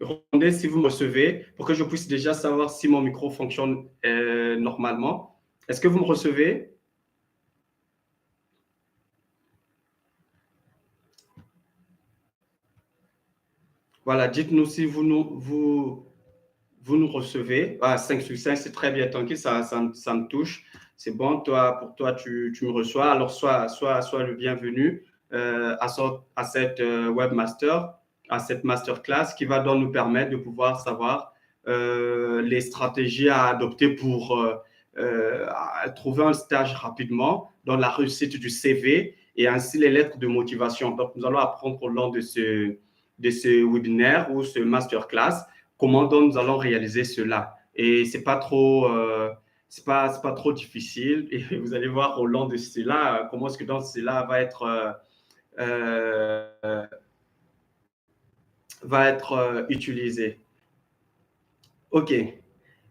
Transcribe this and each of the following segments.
Répondez si vous me recevez pour que je puisse déjà savoir si mon micro fonctionne normalement. Est-ce que vous me recevez? Voilà, dites-nous si vous nous recevez. Ah, 5 sur 5, c'est très bien, tranquille, ça me touche. C'est bon, toi, pour toi, tu me reçois. Alors, sois le bienvenu à cette webmaster, à cette masterclass qui va donc nous permettre de pouvoir savoir les stratégies à adopter pour trouver un stage rapidement dans la réussite du CV et ainsi les lettres de motivation. Donc, nous allons apprendre au long de ce webinaire ou ce masterclass comment donc nous allons réaliser cela. Et c'est pas trop difficile. Et vous allez voir au long de cela, comment est-ce que donc cela va être utilisé. OK.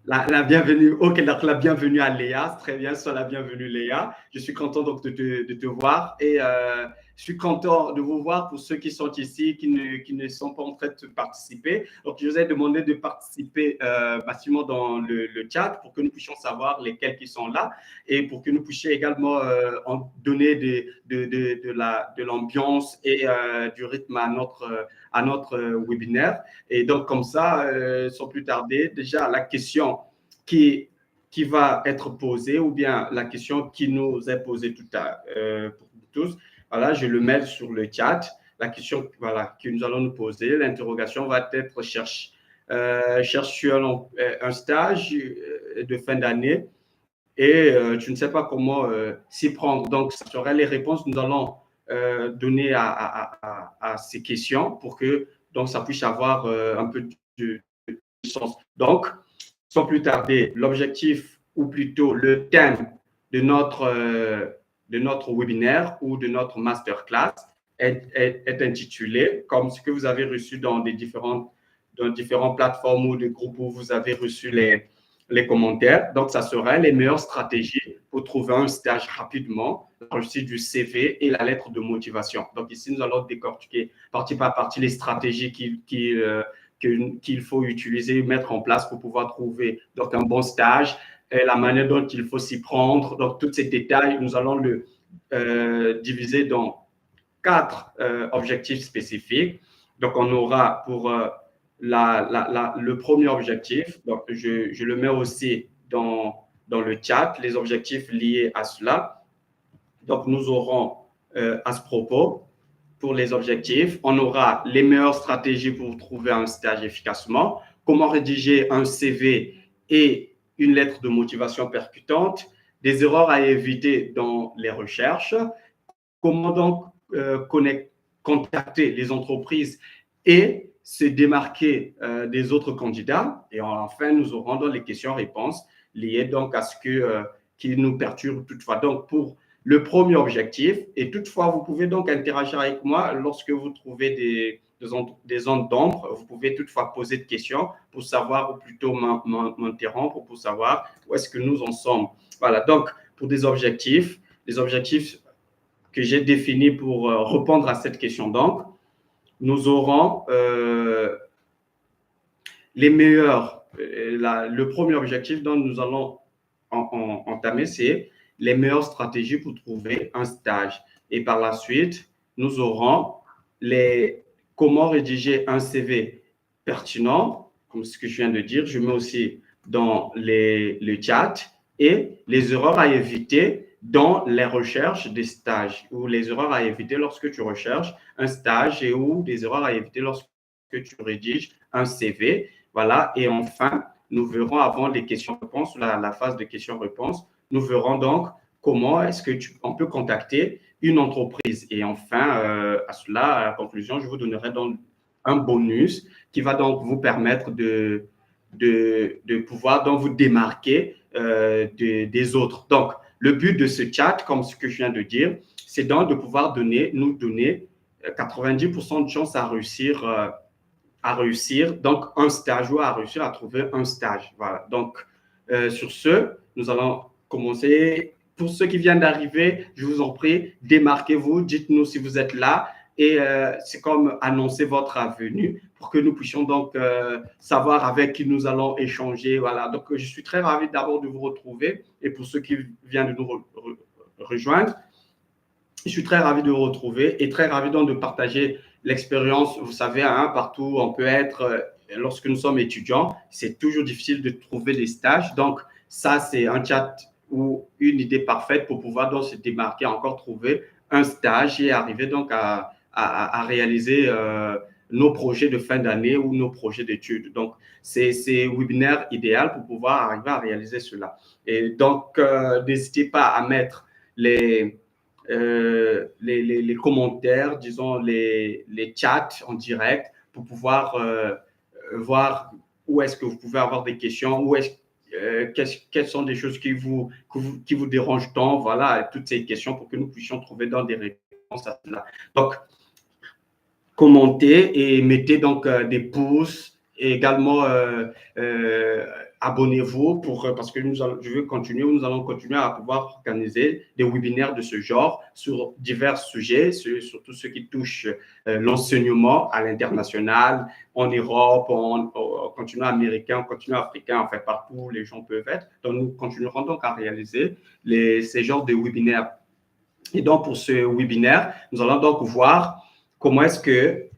La bienvenue, ok, donc la bienvenue à Léa, très bien, sois la bienvenue Léa. Je suis content donc de te voir et je suis content de vous voir pour ceux qui sont ici, qui ne sont pas en train de participer. Donc, je vous ai demandé de participer massivement dans le chat pour que nous puissions savoir lesquels qui sont là et pour que nous puissions également en donner de l'ambiance et du rythme à notre webinaire. Et donc, comme ça, sans plus tarder, déjà, la question qui, qui va être posée ou bien la question qui nous est posée tout à pour tous, voilà, je le mets sur le chat. La question voilà, que nous allons nous poser, l'interrogation va être cherche un stage de fin d'année et tu ne sais pas comment s'y prendre. Donc, ce seraient les réponses que nous allons donner à ces questions pour que donc, ça puisse avoir un peu de sens. Donc, sans plus tarder, l'objectif ou plutôt le thème de notre webinaire ou de notre masterclass est intitulé comme ce que vous avez reçu dans différentes plateformes ou des groupes où vous avez reçu les commentaires. Donc, ça sera les meilleures stratégies pour trouver un stage rapidement, aussi du CV et la lettre de motivation. Donc, ici, nous allons décortiquer partie par partie les stratégies qu'il faut utiliser, mettre en place pour pouvoir trouver donc, un bon stage, et la manière dont il faut s'y prendre. Donc, tous ces détails, nous allons le diviser dans 4 objectifs spécifiques. Donc, on aura pour le premier objectif, donc je le mets aussi dans le chat, les objectifs liés à cela. Donc, nous aurons à ce propos, pour les objectifs, on aura les meilleures stratégies pour trouver un stage efficacement, comment rédiger un CV et une lettre de motivation percutante, des erreurs à éviter dans les recherches, comment donc contacter les entreprises et se démarquer des autres candidats. Et enfin, nous aurons dans les questions-réponses liées donc à ce qui nous perturbe toutefois. Donc, pour le premier objectif, et toutefois, vous pouvez donc interagir avec moi lorsque vous trouvez des zones d'ombre. Vous pouvez toutefois poser des questions pour savoir, ou plutôt m'interrompre pour savoir où est-ce que nous en sommes. Voilà, donc pour des objectifs, les objectifs que j'ai définis pour répondre à cette question. Donc, nous aurons les meilleurs. Le premier objectif dont nous allons entamer, c'est les meilleures stratégies pour trouver un stage. Et par la suite, nous aurons comment rédiger un CV pertinent, comme ce que je viens de dire. Je mets aussi dans le chat et les erreurs à éviter dans les recherches des stages ou les erreurs à éviter lorsque tu recherches un stage et ou des erreurs à éviter lorsque tu rédiges un CV. Voilà. Et enfin, nous verrons avant les questions-réponses, la phase de questions-réponses, nous verrons donc comment est-ce que on peut contacter une entreprise. Et enfin, à cela, à la conclusion, je vous donnerai donc un bonus qui va donc vous permettre de pouvoir donc vous démarquer des autres. Donc, le but de ce chat, comme ce que je viens de dire, c'est donc de pouvoir nous donner 90% de chances à réussir donc un stage ou à réussir à trouver un stage. Voilà. Donc, sur ce, nous allons commencer. Pour ceux qui viennent d'arriver, je vous en prie, démarquez-vous, dites-nous si vous êtes là et c'est comme annoncer votre venue pour que nous puissions donc savoir avec qui nous allons échanger. Voilà, donc je suis très ravi d'abord de vous retrouver et pour ceux qui viennent de nous rejoindre, je suis très ravi de vous retrouver et très ravi donc de partager l'expérience. Vous savez, hein, partout on peut être, lorsque nous sommes étudiants, c'est toujours difficile de trouver des stages. Donc, ça, c'est un chat ou une idée parfaite pour pouvoir donc se démarquer, encore trouver un stage et arriver donc à réaliser nos projets de fin d'année ou nos projets d'études. Donc, c'est webinaire idéal pour pouvoir arriver à réaliser cela. Et donc, n'hésitez pas à mettre les commentaires, disons les chats en direct pour pouvoir voir où est-ce que vous pouvez avoir des questions, où est-ce quelles sont des choses qui vous dérangent tant, voilà, toutes ces questions pour que nous puissions trouver dans des réponses à cela. Donc, commentez et mettez donc des pouces et également abonnez-vous parce que je veux continuer, nous allons continuer à pouvoir organiser des webinaires de ce genre sur divers sujets, surtout ceux qui touchent l'enseignement à l'international, en Europe, en continent américain, en continent africain, enfin partout où les gens peuvent être. Donc, nous continuerons donc à réaliser ces genres de webinaires. Et donc, pour ce webinaire, nous allons donc voir comment est-ce que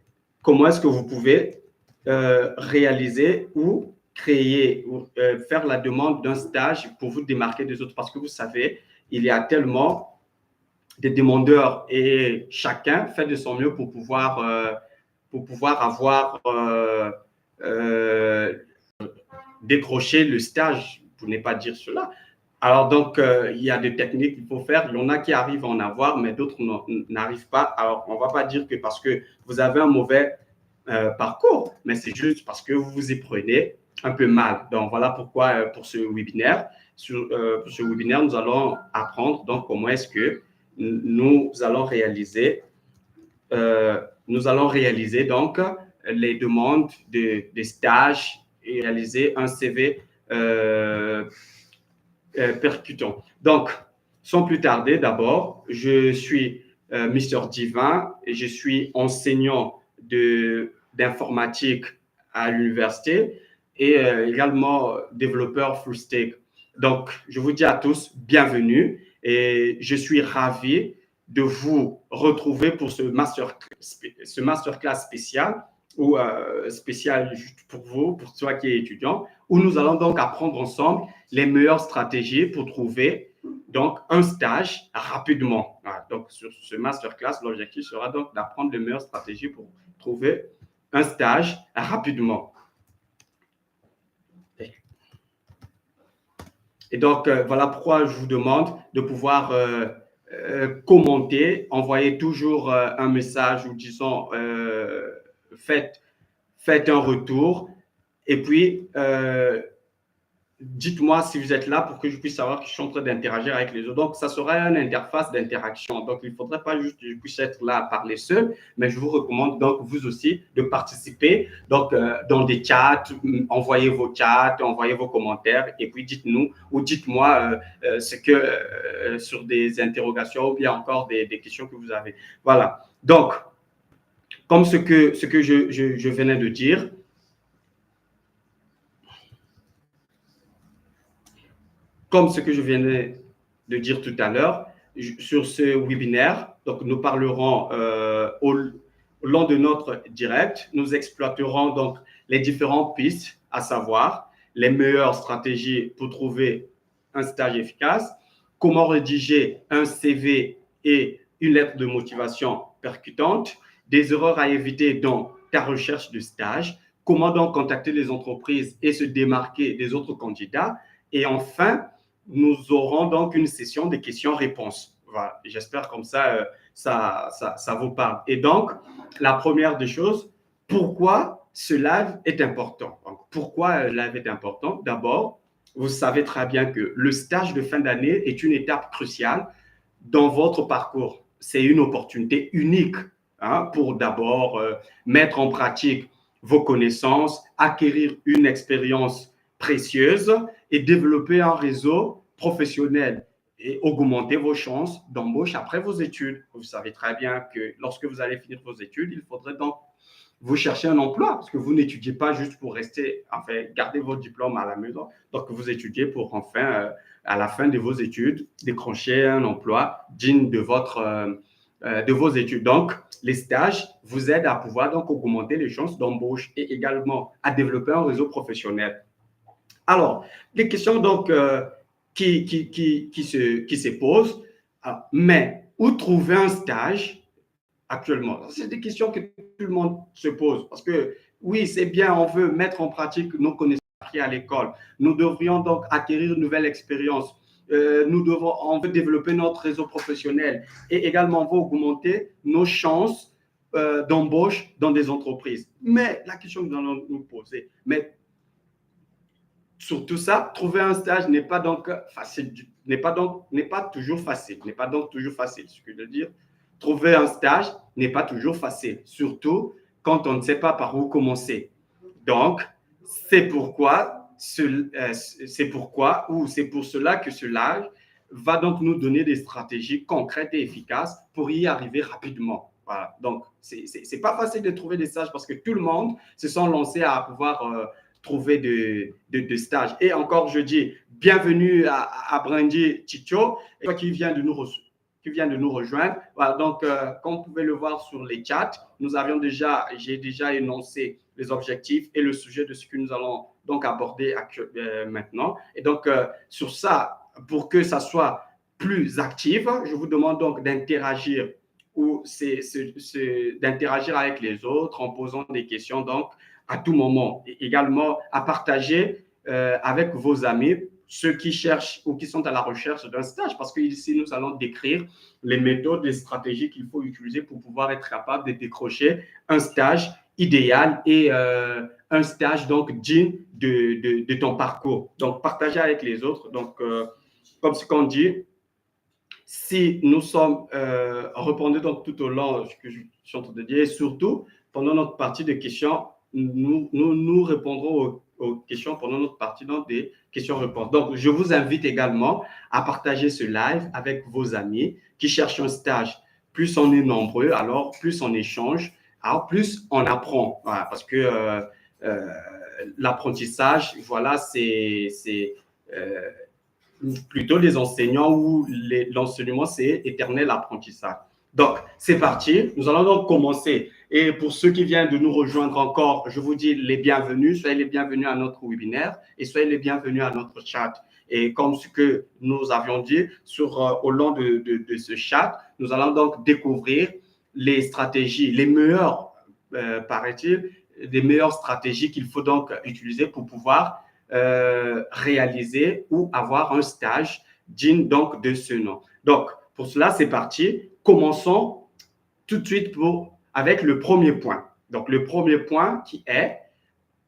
vous pouvez réaliser ou créer ou faire la demande d'un stage pour vous démarquer des autres. Parce que vous savez, il y a tellement de demandeurs et chacun fait de son mieux pour pouvoir avoir décroché le stage, pour ne pas dire cela. Alors donc, il y a des techniques qu'il faut faire. Il y en a qui arrivent à en avoir, mais d'autres n'arrivent pas. Alors, on ne va pas dire que parce que vous avez un mauvais parcours, mais c'est juste parce que vous vous y prenez un peu mal. Donc, voilà pourquoi pour ce webinaire, nous allons apprendre donc comment est-ce que nous allons réaliser donc les demandes de stages et réaliser un CV percutant. Donc, sans plus tarder, d'abord, je suis Mister Divin et je suis enseignant d'informatique à l'université et également développeur full stack. Donc, je vous dis à tous bienvenue et je suis ravi de vous retrouver pour ce masterclass spécial ou spécial juste pour vous, pour toi qui es étudiant, où nous allons donc apprendre ensemble les meilleures stratégies pour trouver donc un stage rapidement. Voilà. Donc, sur ce masterclass, l'objectif sera donc d'apprendre les meilleures stratégies pour trouver un stage rapidement. Et donc, voilà pourquoi je vous demande de pouvoir commenter, envoyer toujours un message ou disons, faites un retour. Et puis, dites-moi si vous êtes là pour que je puisse savoir que je suis en train d'interagir avec les autres. Donc, ça sera une interface d'interaction. Donc, il ne faudrait pas juste que je puisse être là à parler seul, mais je vous recommande donc vous aussi de participer donc, dans des chats, envoyez vos chats, envoyez vos commentaires et puis dites-nous ou dites-moi sur des interrogations ou bien encore des questions que vous avez. Voilà. Donc, comme ce que je venais de dire, comme ce que je venais de dire tout à l'heure, sur ce webinaire, donc nous parlerons au long de notre direct, nous exploiterons donc les différentes pistes, à savoir les meilleures stratégies pour trouver un stage efficace, comment rédiger un CV et une lettre de motivation percutante, des erreurs à éviter dans ta recherche de stage, comment donc contacter les entreprises et se démarquer des autres candidats, et enfin, nous aurons donc une session de questions-réponses. Voilà, j'espère comme ça, ça vous parle. Et donc, la première des choses, pourquoi ce live est important? Donc, pourquoi le live est important? D'abord, vous savez très bien que le stage de fin d'année est une étape cruciale dans votre parcours. C'est une opportunité unique pour d'abord mettre en pratique vos connaissances, acquérir une expérience précieuse et développer un réseau professionnel et augmenter vos chances d'embauche après vos études. Vous savez très bien que lorsque vous allez finir vos études, il faudrait donc vous chercher un emploi parce que vous n'étudiez pas juste pour rester, enfin, garder votre diplôme à la maison. Donc, vous étudiez pour enfin, à la fin de vos études, décrocher un emploi digne de vos études. Donc, les stages vous aident à pouvoir donc augmenter les chances d'embauche et également à développer un réseau professionnel. Alors, les questions donc qui se posent, mais où trouver un stage actuellement? C'est des questions que tout le monde se pose parce que oui, c'est bien, on veut mettre en pratique nos connaissances appris à l'école. Nous devrions donc acquérir une nouvelle expérience. On veut développer notre réseau professionnel et également on veut augmenter nos chances d'embauche dans des entreprises. Mais la question que nous allons nous poser, mais sur tout ça, trouver un stage n'est pas donc facile, n'est pas toujours facile, n'est pas donc toujours facile. Ce que je veux dire, trouver un stage n'est pas toujours facile, surtout quand on ne sait pas par où commencer. Donc, c'est pourquoi c'est pour cela que cela va donc nous donner des stratégies concrètes et efficaces pour y arriver rapidement. Voilà. Donc, c'est pas facile de trouver des stages parce que tout le monde se sent lancé à pouvoir trouver de stages. Et encore, je dis bienvenue à Brandy Chicho, qui vient de nous rejoindre. Voilà, donc, comme vous pouvez le voir sur les chats, j'ai déjà énoncé les objectifs et le sujet de ce que nous allons donc aborder maintenant. Et donc, sur ça, pour que ça soit plus actif, je vous demande donc d'interagir d'interagir avec les autres en posant des questions donc à tout moment. Et également à partager avec vos amis ceux qui cherchent ou qui sont à la recherche d'un stage, parce qu'ici, nous allons décrire les méthodes, les stratégies qu'il faut utiliser pour pouvoir être capable de décrocher un stage idéal et un stage donc digne de ton parcours. Donc, partager avec les autres. Donc, comme ce qu'on dit, si nous sommes répondus donc tout au long de ce que je suis en train de dire, et surtout pendant notre partie de questions, nous répondrons aux questions pendant notre partie donc des questions-réponses. Donc, je vous invite également à partager ce live avec vos amis qui cherchent un stage. Plus on est nombreux, alors plus on échange, alors plus on apprend. Voilà, parce que l'apprentissage, voilà, c'est plutôt les enseignants où l'enseignement, c'est éternel apprentissage. Donc, c'est parti. Nous allons donc commencer. Et pour ceux qui viennent de nous rejoindre encore, je vous dis les bienvenus. Soyez les bienvenus à notre webinaire et soyez les bienvenus à notre chat. Et comme ce que nous avions dit au long de ce chat, nous allons donc découvrir les stratégies, les meilleures, paraît-il, les meilleures stratégies qu'il faut donc utiliser pour pouvoir réaliser ou avoir un stage digne donc de ce nom. Donc, pour cela, c'est parti. Commençons tout de suite avec le premier point. Donc, le premier point qui est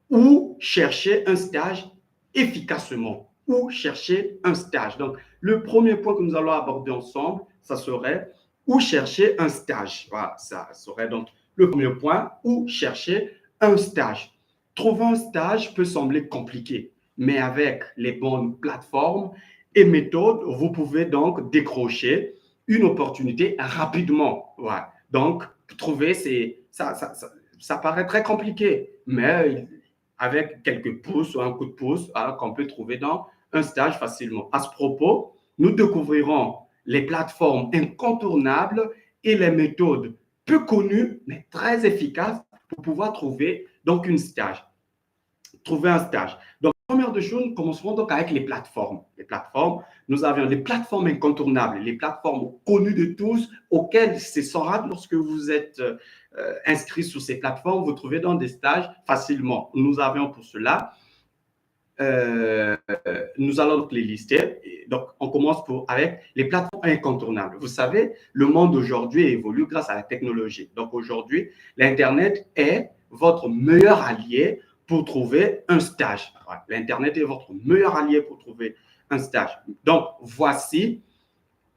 où chercher un stage efficacement. Où chercher un stage. Donc, le premier point que nous allons aborder ensemble, ça serait où chercher un stage. Voilà, ça serait donc le premier point, où chercher un stage. Trouver un stage peut sembler compliqué, mais avec les bonnes plateformes et méthodes, vous pouvez donc décrocher une opportunité rapidement. Voilà. Donc, trouver, ça paraît très compliqué, mais avec quelques pouces ou un coup de pouce qu'on peut trouver dans un stage facilement. À ce propos, nous découvrirons les plateformes incontournables et les méthodes peu connues, mais très efficaces pour pouvoir trouver donc trouver un stage. Donc, première des choses, nous commencerons donc avec les plateformes. Les plateformes, nous avions les plateformes incontournables, les plateformes connues de tous, auxquelles c'est sans rate lorsque vous êtes inscrit sur ces plateformes, vous trouvez dans des stages facilement. Nous avions pour cela, nous allons donc les lister. Donc, on commence avec les plateformes incontournables. Vous savez, le monde aujourd'hui évolue grâce à la technologie. Donc, aujourd'hui, l'Internet est votre meilleur allié pour trouver un stage. L'Internet est votre meilleur allié pour trouver un stage. Donc, voici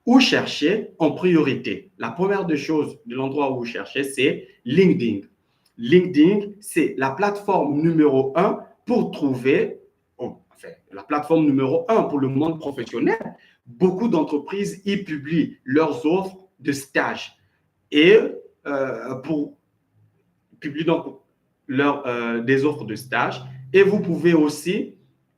où chercher en priorité. La première des choses de l'endroit où chercher, c'est LinkedIn. LinkedIn, c'est la plateforme numéro 1 pour trouver, la plateforme numéro 1 pour le monde professionnel. beaucoup d'entreprises y publient leurs offres de stage et pour publier donc des offres de stage. Et vous pouvez aussi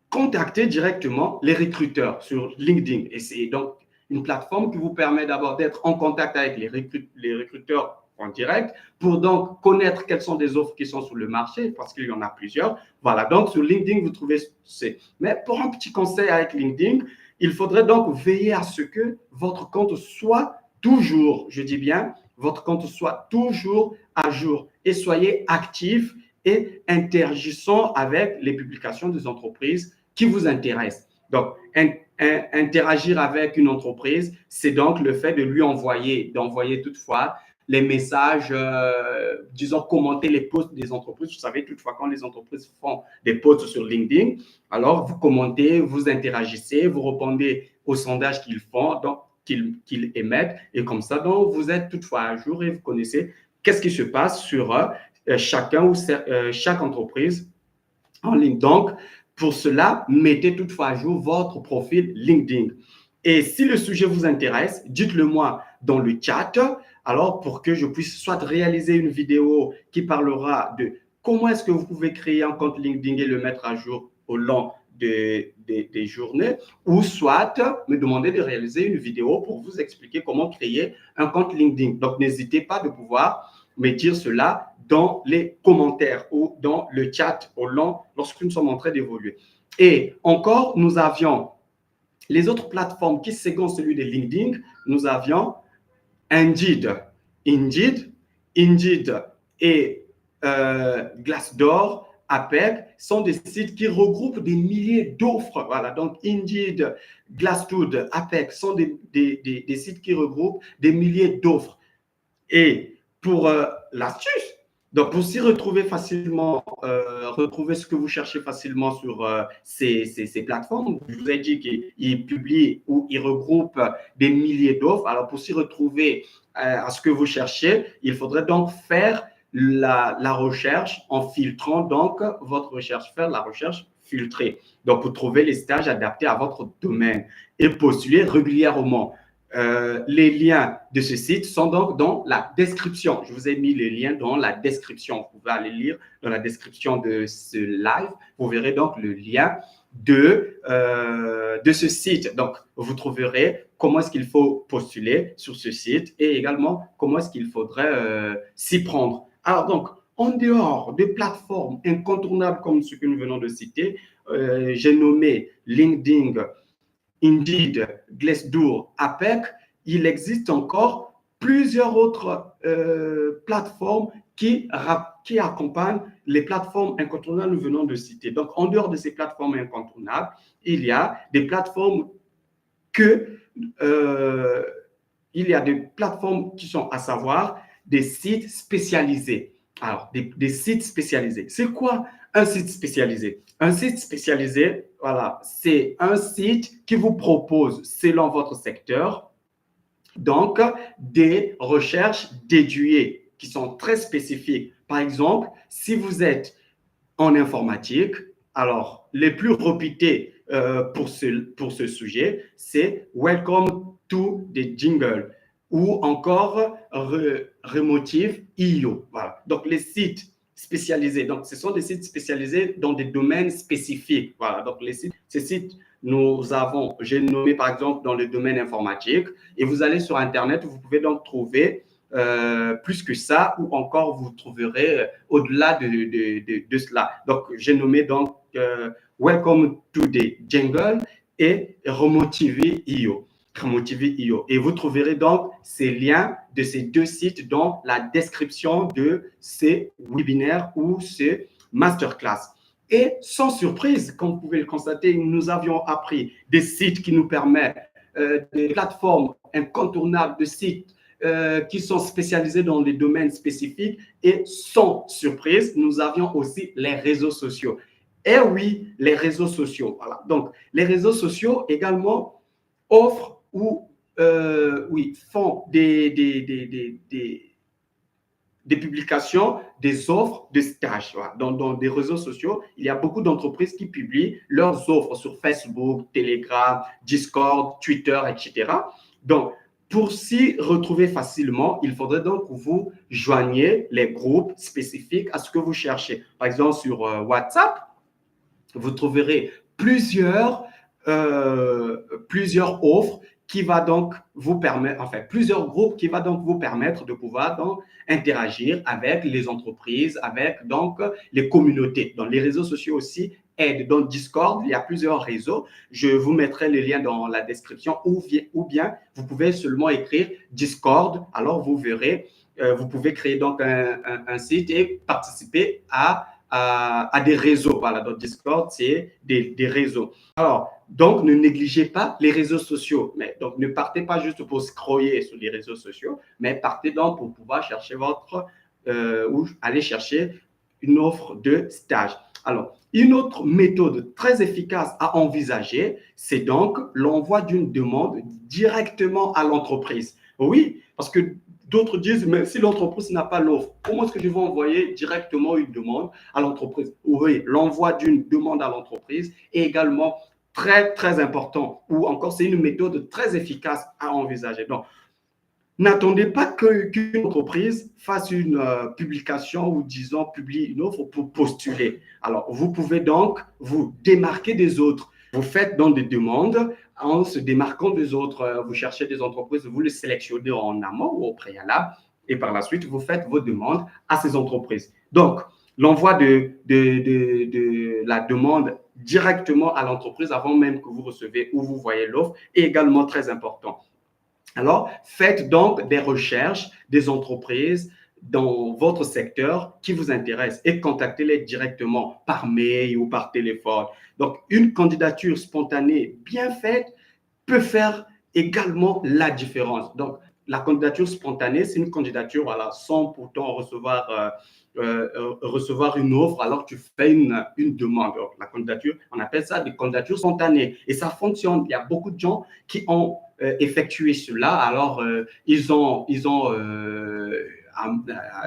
contacter directement les recruteurs sur LinkedIn. Et c'est donc une plateforme qui vous permet d'abord d'être en contact avec les recruteurs en direct pour donc connaître quelles sont des offres qui sont sur le marché parce qu'il y en a plusieurs. Voilà, donc sur LinkedIn, vous trouvez c'est. Mais pour un petit conseil avec LinkedIn, il faudrait donc veiller à ce que votre compte soit toujours, je dis bien, votre compte soit toujours à jour et soyez actifs et interagissons avec les publications des entreprises qui vous intéressent. Donc, interagir avec une entreprise, c'est donc le fait de lui d'envoyer toutefois les messages, disons, commenter les posts des entreprises. Vous savez, toutefois, quand les entreprises font des posts sur LinkedIn, alors vous commentez, vous interagissez, vous répondez aux sondages qu'ils font, donc qu'ils émettent, et comme ça, donc, vous êtes toutefois à jour et vous connaissez qu'est-ce qui se passe sur chacun ou chaque entreprise en ligne. Donc, pour cela, mettez toutefois à jour votre profil LinkedIn. Et si le sujet vous intéresse, dites-le moi dans le chat, alors pour que je puisse soit réaliser une vidéo qui parlera de comment est-ce que vous pouvez créer un compte LinkedIn et le mettre à jour au long des journées, ou soit me demander de réaliser une vidéo pour vous expliquer comment créer un compte LinkedIn. Donc, n'hésitez pas de pouvoir me dire cela dans les commentaires ou dans le chat lorsque nous sommes en train d'évoluer. Et encore, nous avions les autres plateformes qui secondent celui de LinkedIn. Nous avions Indeed et Glassdoor, APEC sont des sites qui regroupent des milliers d'offres. Voilà, donc Indeed, Glassdoor, APEC sont des sites qui regroupent des milliers d'offres. Et pour l'astuce, donc pour s'y retrouver facilement, retrouver ce que vous cherchez facilement sur ces plateformes, je vous ai dit qu'ils publient ou ils regroupent des milliers d'offres. Alors pour s'y retrouver à ce que vous cherchez, il faudrait donc faire la recherche en filtrant donc votre recherche, faire la recherche filtrée. Donc pour trouver les stages adaptés à votre domaine et postuler régulièrement. Les liens de ce site sont donc dans la description. Je vous ai mis les liens dans la description. Vous pouvez aller lire dans la description de ce live. Vous verrez donc le lien de ce site. Donc, vous trouverez comment est-ce qu'il faut postuler sur ce site et également comment est-ce qu'il faudrait s'y prendre. Alors donc, en dehors des plateformes incontournables comme ce que nous venons de citer, j'ai nommé LinkedIn, Indeed, Glassdoor, APEC, il existe encore plusieurs autres plateformes qui accompagnent les plateformes incontournables que nous venons de citer. Donc, en dehors de ces plateformes incontournables, il y a des plateformes qui sont, à savoir, des sites spécialisés. Alors, des sites spécialisés. C'est quoi un site spécialisé? Un site spécialisé, voilà, c'est un site qui vous propose, selon votre secteur, donc des recherches dédiées qui sont très spécifiques. Par exemple, si vous êtes en informatique, alors les plus réputés pour ce sujet, c'est Welcome to the Jungle ou encore Remotive.io. Voilà. Donc, les sites spécialisés. Donc, ce sont des sites spécialisés dans des domaines spécifiques. Voilà. Donc, ces sites, j'ai nommé par exemple dans le domaine informatique et vous allez sur Internet, vous pouvez donc trouver plus que ça ou encore vous trouverez au-delà de cela. Donc, j'ai nommé donc Welcome to the Jungle et Remotive.io. Et vous trouverez donc ces liens de ces deux sites dans la description de ces webinaires ou ces masterclass. Et sans surprise, comme vous pouvez le constater, nous avions appris des sites qui nous permettent, des plateformes incontournables de sites qui sont spécialisés dans des domaines spécifiques. Et sans surprise, nous avions aussi les réseaux sociaux. Et oui, les réseaux sociaux. Voilà. Donc, les réseaux sociaux également offrent ou font des publications, des offres de stage. Voilà. Dans des réseaux sociaux, il y a beaucoup d'entreprises qui publient leurs offres sur Facebook, Telegram, Discord, Twitter, etc. Donc, pour s'y retrouver facilement, il faudrait donc que vous joigniez les groupes spécifiques à ce que vous cherchez. Par exemple, sur WhatsApp, vous trouverez plusieurs offres qui va donc vous permettre, enfin, plusieurs groupes qui va donc vous permettre de pouvoir donc interagir avec les entreprises, avec donc les communautés. Donc, les réseaux sociaux aussi aident. Dans Discord, il y a plusieurs réseaux. Je vous mettrai les liens dans la description ou bien vous pouvez seulement écrire Discord. Alors, vous verrez, vous pouvez créer donc un site et participer à des réseaux. Voilà, donc Discord, c'est des réseaux. Alors, donc, ne négligez pas les réseaux sociaux. Mais, donc, ne partez pas juste pour scroller sur les réseaux sociaux, mais partez donc pour pouvoir chercher ou aller chercher une offre de stage. Alors, une autre méthode très efficace à envisager, c'est donc l'envoi d'une demande directement à l'entreprise. Oui, parce que d'autres disent, mais si l'entreprise n'a pas l'offre, comment est-ce que je vais envoyer directement une demande à l'entreprise? Oui, l'envoi d'une demande à l'entreprise est également très, très important, ou encore c'est une méthode très efficace à envisager. Donc, n'attendez pas qu'une entreprise fasse une publication ou, disons, publie une offre pour postuler. Alors, vous pouvez donc vous démarquer des autres. Vous faites donc des demandes en se démarquant des autres. Vous cherchez des entreprises, vous les sélectionnez en amont ou au préalable et par la suite, vous faites vos demandes à ces entreprises. Donc, l'envoi de la demande directement à l'entreprise avant même que vous recevez ou vous voyez l'offre est également très important. Alors, faites donc des recherches des entreprises dans votre secteur qui vous intéressent et contactez-les directement par mail ou par téléphone. Donc, une candidature spontanée bien faite peut faire également la différence. Donc, la candidature spontanée, c'est une candidature voilà, sans pourtant recevoir une offre alors que tu fais une demande. Donc, la candidature, on appelle ça des candidatures spontanées. Et ça fonctionne. Il y a beaucoup de gens qui ont effectué cela. Alors,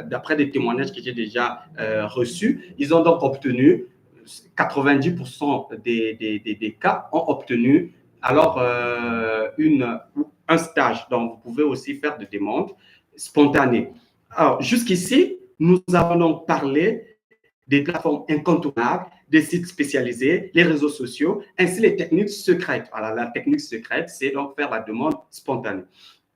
d'après des témoignages que j'ai déjà reçus, ils ont donc obtenu 90% des cas ont obtenu alors un stage. Donc, vous pouvez aussi faire des demandes spontanées. Alors, jusqu'ici, nous avons donc parlé des plateformes incontournables, des sites spécialisés, les réseaux sociaux, ainsi les techniques secrètes. Voilà, la technique secrète, c'est donc faire la demande spontanée.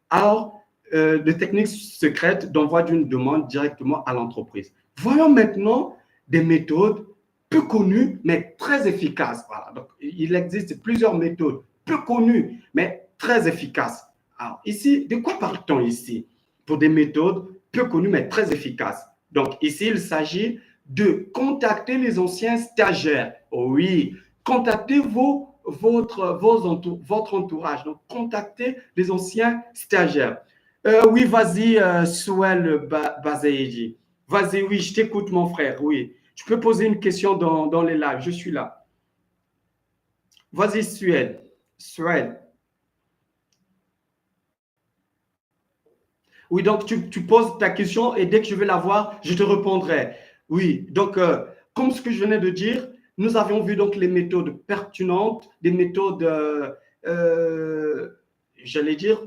Alors, les techniques secrètes d'envoi d'une demande directement à l'entreprise. Voyons maintenant des méthodes peu connues, mais très efficaces. Voilà. Donc, il existe plusieurs méthodes peu connues, mais très efficaces. Alors, ici, de quoi parle-t-on ici? Pour des méthodes peu connues, mais très efficaces. Donc, ici, il s'agit de contacter les anciens stagiaires. Oui, contactez votre entourage. Donc, contactez les anciens stagiaires. Oui, vas-y, Souel Bazaïdi. Vas-y, oui, je t'écoute, mon frère. Oui, tu peux poser une question dans les lives. Je suis là. Vas-y, Suel. Suel. Oui, donc tu poses ta question et dès que je vais la voir, je te répondrai. Oui, donc, comme ce que je venais de dire, nous avions vu donc les méthodes pertinentes, des méthodes, j'allais dire,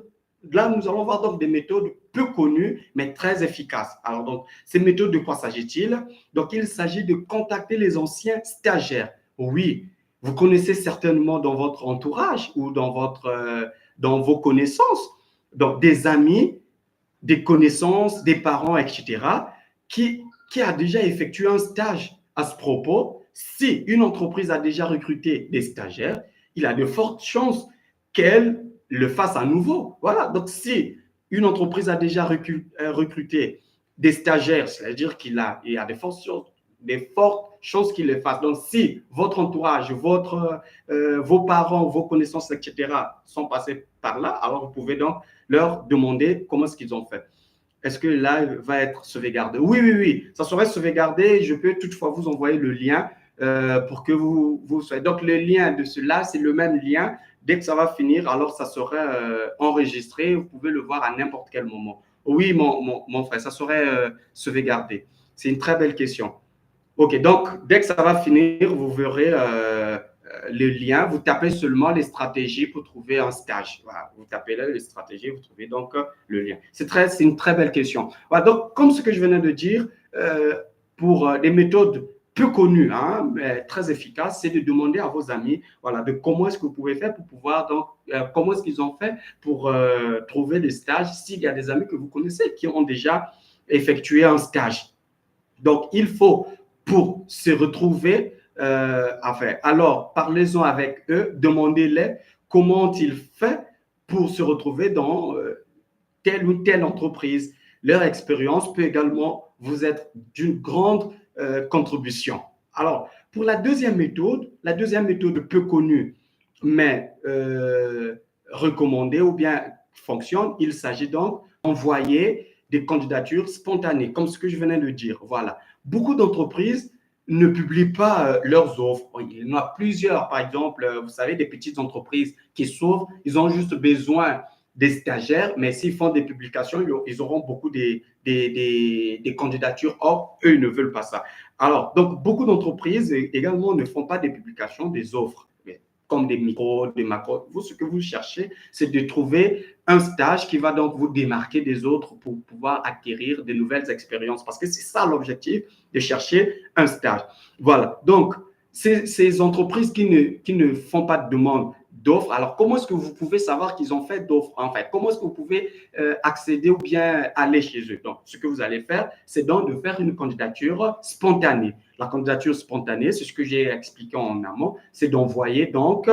là, nous allons voir donc des méthodes peu connues, mais très efficaces. Alors, donc, ces méthodes, de quoi s'agit-il? Donc, il s'agit de contacter les anciens stagiaires. Oui, vous connaissez certainement dans votre entourage ou dans vos connaissances, donc des amis, des connaissances, des parents, etc., qui a déjà effectué un stage à ce propos. Si une entreprise a déjà recruté des stagiaires, il a de fortes chances qu'elle le fasse à nouveau. Voilà. Donc, si une entreprise a déjà recruté des stagiaires, c'est-à-dire il y a des fortes chances qu'il le fasse. Donc, si votre entourage, vos parents, vos connaissances, etc., sont passés par là, alors vous pouvez donc leur demander comment est-ce qu'ils ont fait. Est-ce que le live va être sauvegardé? Oui, oui, oui, ça serait sauvegardé. Je peux toutefois vous envoyer le lien pour que vous soyez. Donc, le lien de cela, c'est le même lien. Dès que ça va finir, alors ça sera enregistré. Vous pouvez le voir à n'importe quel moment. Oui, mon frère, ça serait sauvegarder. C'est une très belle question. OK, donc dès que ça va finir, vous verrez le lien. Vous tapez seulement les stratégies pour trouver un stage. Voilà, vous tapez là les stratégies, vous trouvez donc le lien. C'est une très belle question. Voilà, donc, comme ce que je venais de dire, pour des méthodes peu connues, hein, mais très efficaces, c'est de demander à vos amis, voilà, de comment est-ce que vous pouvez faire pour pouvoir, donc, comment est-ce qu'ils ont fait pour trouver des stages, s'il y a des amis que vous connaissez qui ont déjà effectué un stage. Donc, il faut, pour se retrouver, enfin, alors parlez-en avec eux, demandez-les comment ils font pour se retrouver dans telle ou telle entreprise. Leur expérience peut également vous être d'une grande contribution. Alors, pour la deuxième méthode peu connue, mais recommandée ou bien fonctionne, il s'agit donc d'envoyer des candidatures spontanées, comme ce que je venais de dire. Voilà. Beaucoup d'entreprises ne publient pas leurs offres. Il y en a plusieurs, par exemple, vous savez, des petites entreprises qui s'ouvrent, ils ont juste besoin des stagiaires, mais s'ils font des publications, ils auront beaucoup des candidatures. Or, eux, ils ne veulent pas ça. Alors, donc, beaucoup d'entreprises également ne font pas des publications des offres, comme des micros, des macros. Vous, ce que vous cherchez, c'est de trouver un stage qui va donc vous démarquer des autres pour pouvoir acquérir de nouvelles expériences. Parce que c'est ça l'objectif, de chercher un stage. Voilà. Donc, ces entreprises qui ne font pas de demande d'offres. Alors, comment est-ce que vous pouvez savoir qu'ils ont fait d'offres en fait? Comment est-ce que vous pouvez accéder ou bien aller chez eux? Donc, ce que vous allez faire, c'est donc de faire une candidature spontanée. La candidature spontanée, c'est ce que j'ai expliqué en amont, c'est d'envoyer donc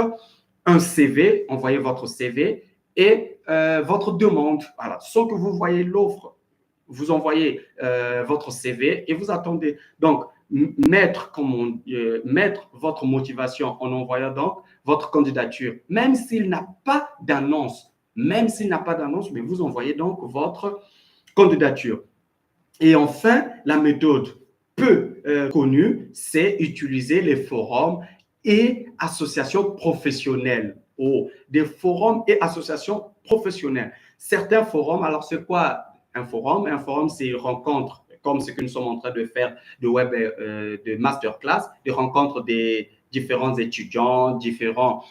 un CV, envoyer votre CV et votre demande. Voilà, sans que vous voyez l'offre, vous envoyez votre CV et vous attendez. Donc, mettre votre motivation en envoyant donc votre candidature, même s'il n'a pas d'annonce, mais vous envoyez donc votre candidature. Et enfin, la méthode peu connue, c'est utiliser les forums et associations professionnelles. Oh, des forums et associations professionnelles. Certains forums, alors c'est quoi un forum? Un forum, c'est une rencontre, comme ce que nous sommes en train de faire de web, de masterclass, des rencontres des différents étudiants, différents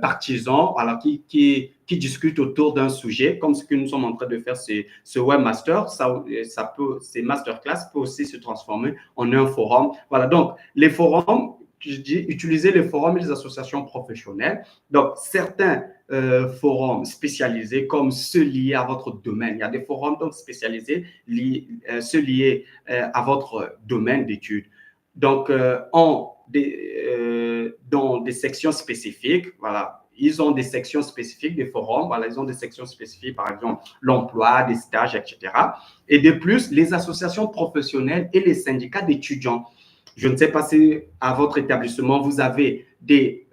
partisans, alors qui discutent autour d'un sujet, comme ce que nous sommes en train de faire, ce webmaster, ces masterclass peuvent aussi se transformer en un forum. Voilà, donc les forums, je dis, utiliser les forums et les associations professionnelles. Donc, certains forums spécialisés comme ceux liés à votre domaine. Il y a des forums donc spécialisés, ceux liés à votre domaine d'études. Donc, dans des sections spécifiques, voilà, ils ont des sections spécifiques, des forums, voilà, ils ont des sections spécifiques, par exemple, l'emploi, des stages, etc. Et de plus, les associations professionnelles et les syndicats d'étudiants. Je ne sais pas si à votre établissement, vous avez des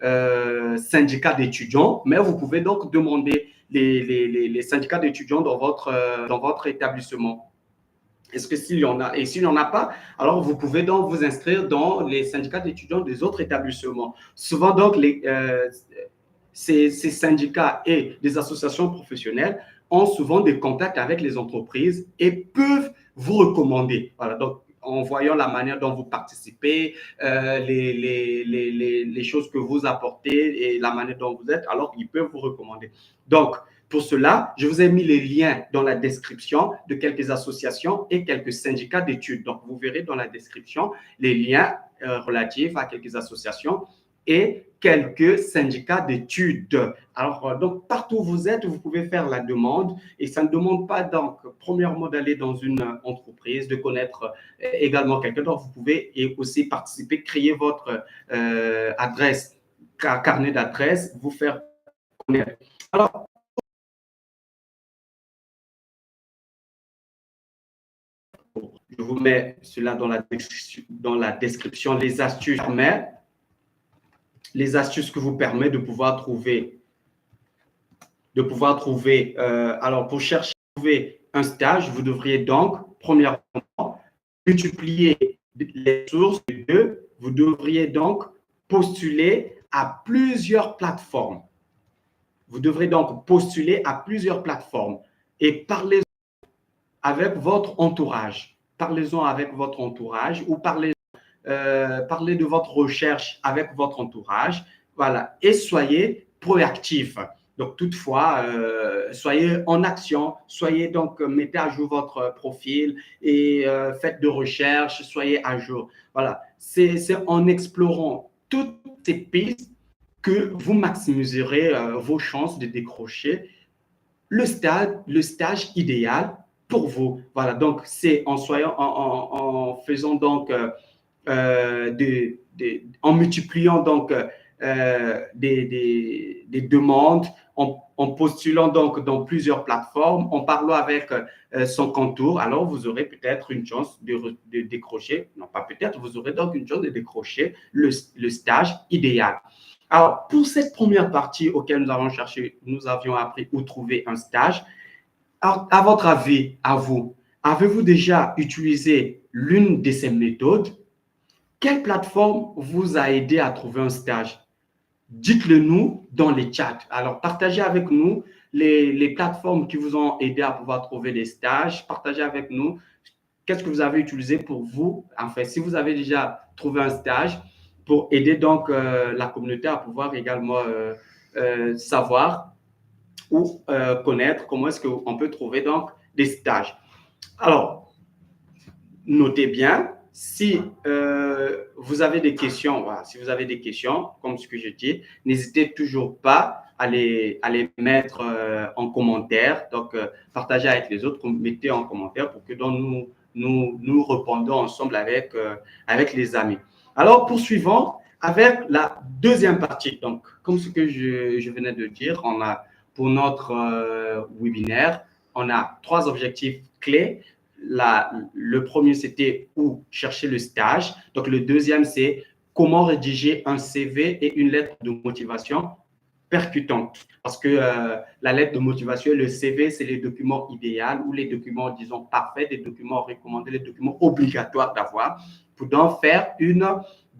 syndicats d'étudiants, mais vous pouvez donc demander les syndicats d'étudiants dans votre établissement. Est-ce que s'il y en a, et s'il n'y en a pas, alors vous pouvez donc vous inscrire dans les syndicats d'étudiants des autres établissements. Souvent, donc, ces syndicats et des associations professionnelles ont souvent des contacts avec les entreprises et peuvent vous recommander. Voilà, donc, en voyant la manière dont vous participez, les choses que vous apportez et la manière dont vous êtes, alors ils peuvent vous recommander. Donc, pour cela, je vous ai mis les liens dans la description de quelques associations et quelques syndicats d'études. Donc, vous verrez dans la description les liens relatifs à quelques associations et quelques syndicats d'études. Alors, donc, partout où vous êtes, vous pouvez faire la demande et ça ne demande pas, donc, premièrement, d'aller dans une entreprise, de connaître également quelqu'un. Donc, vous pouvez aussi participer, créer votre adresse, carnet d'adresse, vous faire connaître. Alors, je vous mets cela dans la description, les astuces que vous permet de pouvoir trouver, alors pour chercher un stage, vous devriez donc, premièrement, multiplier les sources. Deux, vous devriez donc postuler à plusieurs plateformes. Vous devrez donc postuler à plusieurs plateformes et parler avec votre entourage. Parlez-en avec votre entourage ou parlez de votre recherche avec votre entourage. Voilà. Et soyez proactif. Donc, toutefois, soyez en action, soyez donc, mettez à jour votre profil et faites de recherche, soyez à jour. Voilà. C'est en explorant toutes ces pistes que vous maximiserez vos chances de décrocher le stage idéal pour vous. Voilà, donc c'est en faisant donc, en multipliant donc des demandes, en postulant donc dans plusieurs plateformes, en parlant avec son contour, alors vous aurez peut-être une chance de décrocher, non pas peut-être, vous aurez donc une chance de décrocher le stage idéal. Alors, pour cette première partie auquel nous avons cherché, nous avions appris où trouver un stage. Alors, à votre avis, à vous, avez-vous déjà utilisé l'une de ces méthodes? Quelle plateforme vous a aidé à trouver un stage? Dites-le nous dans les chats. Alors, partagez avec nous les plateformes qui vous ont aidé à pouvoir trouver des stages. Partagez avec nous qu'est-ce que vous avez utilisé pour vous. Enfin, si vous avez déjà trouvé un stage, pour aider donc la communauté à pouvoir également savoir ou connaître comment est-ce qu'on peut trouver donc des stages. Alors, notez bien, si vous avez des questions, voilà, si vous avez des questions, comme ce que je dis, n'hésitez toujours pas à les mettre en commentaire. Donc, partagez avec les autres, mettez en commentaire pour que donc, nous répondons ensemble avec les amis. Alors, poursuivons avec la deuxième partie. Donc, comme ce que je venais de dire, on a pour notre webinaire, on a 3 objectifs clés. Le premier, c'était où chercher le stage. Donc, le deuxième, c'est comment rédiger un CV et une lettre de motivation percutante. Parce que la lettre de motivation et le CV, c'est les documents idéaux ou les documents, disons, parfaits, les documents recommandés, les documents obligatoires d'avoir pour donc faire une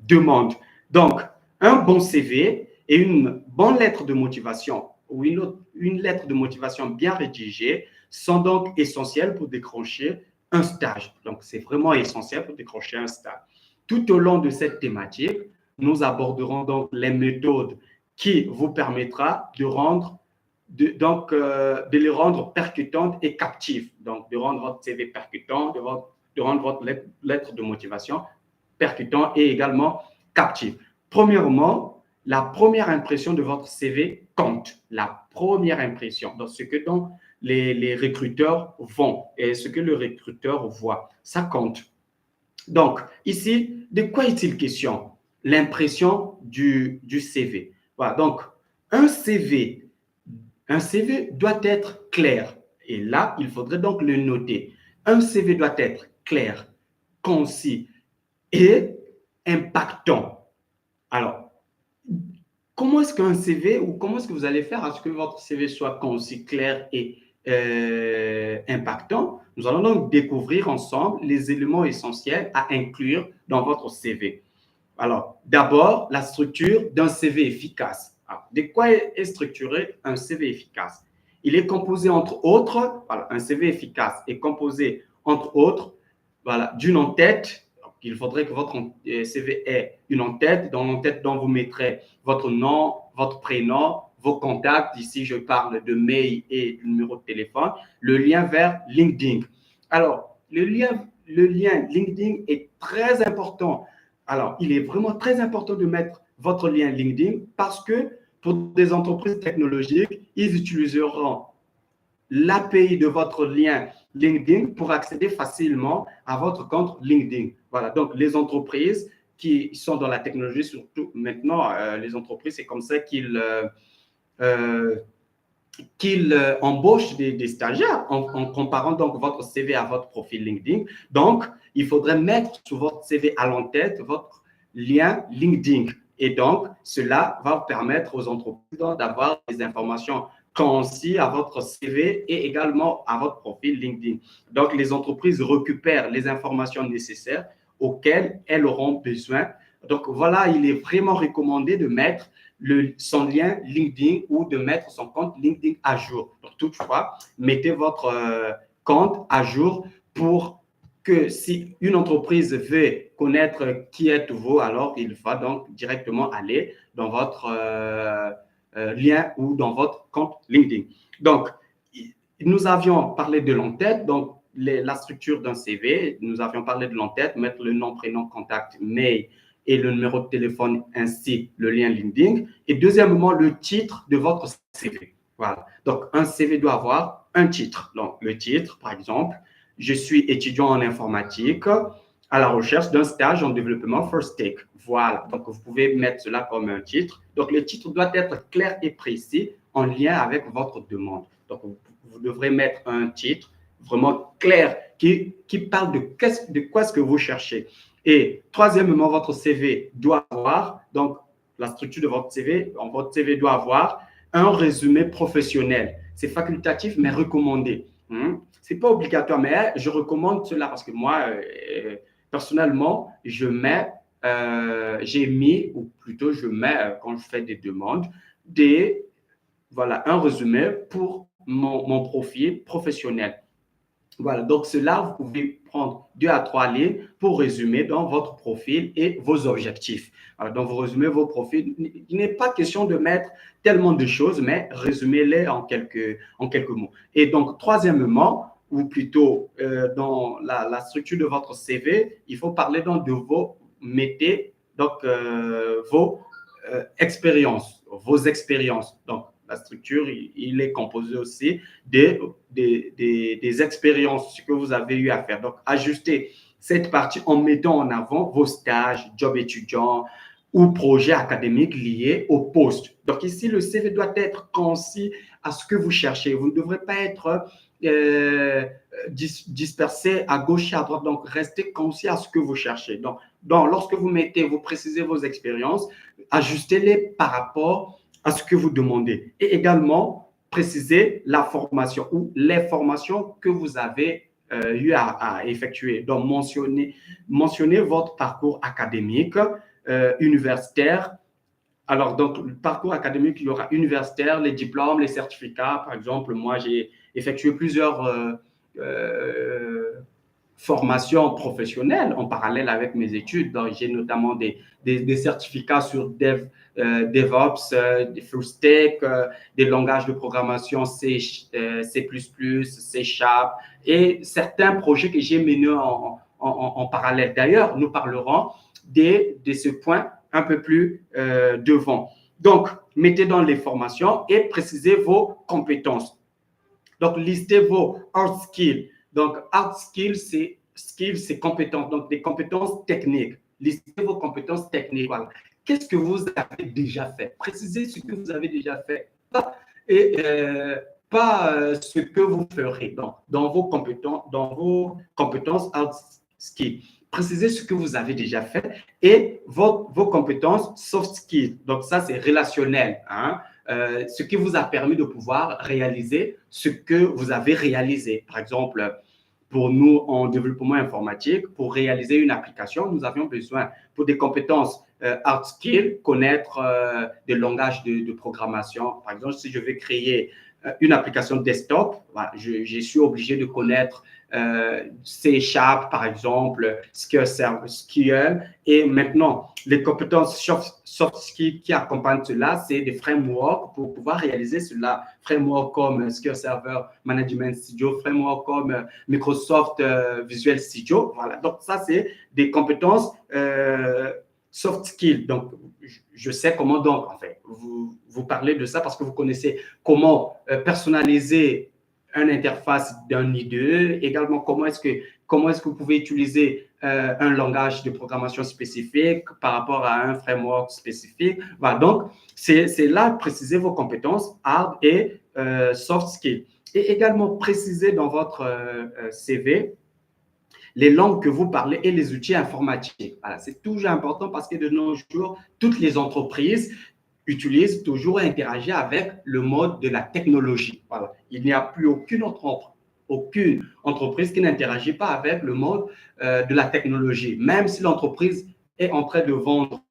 demande. Donc, un bon CV et une bonne lettre de motivation ou une lettre de motivation bien rédigée sont donc essentiels pour décrocher un stage. Donc, c'est vraiment essentiel pour décrocher un stage. Tout au long de cette thématique, nous aborderons donc les méthodes qui vous permettra de les rendre percutantes et captives. Donc, de rendre votre CV percutant, de rendre votre lettre de motivation percutant et également captive. Premièrement, la première impression de votre CV compte. La première impression, dans ce que donc les recruteurs vont et ce que le recruteur voit, ça compte. Donc, ici, de quoi est-il question? L'impression du CV. Voilà, donc, un CV doit être clair. Et là, il faudrait donc le noter. Un CV doit être clair, concis et impactant. Alors, comment est-ce qu'un CV ou comment est-ce que vous allez faire à ce que votre CV soit concis, clair et impactant? Nous allons donc découvrir ensemble les éléments essentiels à inclure dans votre CV. Alors, d'abord, la structure d'un CV efficace. Alors, de quoi est structuré un CV efficace? Il est composé entre autres, voilà, un CV efficace est composé entre autres, voilà, d'une en-tête. Il faudrait que votre CV ait une en-tête. Dans l'en-tête, dont vous mettrez votre nom, votre prénom, vos contacts. Ici, je parle de mail et de numéro de téléphone. Le lien vers LinkedIn. Alors, le lien LinkedIn est très important. Alors, il est vraiment très important de mettre votre lien LinkedIn parce que pour des entreprises technologiques, ils utiliseront l'API de votre lien LinkedIn pour accéder facilement à votre compte LinkedIn. Voilà, donc les entreprises qui sont dans la technologie, surtout maintenant, les entreprises, c'est comme ça qu'ils embauchent des stagiaires en comparant donc votre CV à votre profil LinkedIn. Donc, il faudrait mettre sur votre CV à l'en-tête votre lien LinkedIn. Et donc, cela va permettre aux entreprises d'avoir des informations concis à votre CV et également à votre profil LinkedIn. Donc, les entreprises récupèrent les informations nécessaires auxquelles elles auront besoin. Donc, voilà, il est vraiment recommandé de mettre son lien LinkedIn ou de mettre son compte LinkedIn à jour. Donc, toutefois, mettez votre compte à jour pour que si une entreprise veut connaître qui êtes-vous, alors il va donc directement aller dans votre lien ou dans votre compte LinkedIn. Donc, nous avions parlé de l'entête, donc la structure d'un CV, nous avions parlé de l'entête, mettre le nom, prénom, contact, mail et le numéro de téléphone ainsi le lien LinkedIn. Et deuxièmement, le titre de votre CV. Voilà. Donc, un CV doit avoir un titre. Donc, le titre, par exemple, je suis étudiant en informatique à la recherche d'un stage en développement First Take. Voilà. Donc, vous pouvez mettre cela comme un titre. Donc, le titre doit être clair et précis en lien avec votre demande. Donc, vous devrez mettre un titre vraiment clair qui parle de quoi est-ce que vous cherchez. Et troisièmement, votre CV doit avoir, donc la structure de votre CV doit avoir un résumé professionnel. C'est facultatif, mais recommandé. Ce n'est pas obligatoire, mais je recommande cela parce que moi, personnellement, j'ai mis, ou plutôt je mets, quand je fais des demandes, voilà, un résumé pour mon profil professionnel. Voilà, donc cela, vous pouvez prendre 2 à 3 lignes pour résumer dans votre profil et vos objectifs. Alors, donc, vous résumez vos profils. Il n'est pas question de mettre tellement de choses, mais résumez-les en quelques mots. Et donc, troisièmement, ou plutôt dans la structure de votre CV, il faut parler donc de vos métiers, donc vos expériences, vos expériences. Donc, la structure, il est composé aussi des expériences que vous avez eu à faire. Donc, ajustez cette partie en mettant en avant vos stages, jobs étudiants ou projets académiques liés au poste. Donc, ici, le CV doit être concis à ce que vous cherchez. Vous ne devrez pas être dispersé à gauche et à droite. Donc, restez concis à ce que vous cherchez. Donc, lorsque vous précisez vos expériences, ajustez-les par rapport à ce que vous demandez. Et également, préciser la formation ou les formations que vous avez eu à effectuer. Donc, mentionnez votre parcours académique, universitaire. Alors, donc, le parcours académique, il y aura universitaire, les diplômes, les certificats. Par exemple, moi, j'ai effectué plusieurs formation professionnelle en parallèle avec mes études. Donc, j'ai notamment des certificats sur DevOps, des full stack, des langages de programmation C, C++, C Sharp et certains projets que j'ai menés en parallèle. D'ailleurs, nous parlerons de ce point un peu plus devant. Donc, mettez dans les formations et précisez vos compétences. Donc, listez vos hard skills. Donc, hard skills, c'est compétences. Donc, des compétences techniques. Listez vos compétences techniques. Voilà. Qu'est-ce que vous avez déjà fait? Précisez ce que vous avez déjà fait. Et pas ce que vous ferez. Donc, dans vos compétences hard skills. Précisez ce que vous avez déjà fait et vos compétences soft skills. Donc, ça, c'est relationnel. Ce qui vous a permis de pouvoir réaliser ce que vous avez réalisé. Par exemple, pour nous, en développement informatique, pour réaliser une application, nous avions besoin, pour des compétences hard skills, connaître des langages de programmation. Par exemple, si je veux créer une application desktop, voilà, je suis obligé de connaître C Sharp, par exemple, SQL. Et maintenant, les compétences soft skills qui accompagnent cela, c'est des frameworks pour pouvoir réaliser cela. Frameworks comme SQL Server Management Studio, frameworks comme Microsoft Visual Studio. Voilà. Donc, ça, c'est des compétences soft skills. Donc, je sais comment donc, en fait, vous parlez de ça parce que vous connaissez comment personnaliser une interface d'un IDE, également comment est-ce que vous pouvez utiliser un langage de programmation spécifique par rapport à un framework spécifique. Voilà, donc, c'est là préciser vos compétences hard et soft skills. Et également préciser dans votre CV les langues que vous parlez et les outils informatiques. Voilà, c'est toujours important parce que de nos jours, toutes les entreprises utilisent toujours et interagissent avec le mode de la technologie. Voilà. Il n'y a plus aucune entreprise qui n'interagit pas avec le mode de la technologie, même si l'entreprise est en train de vendre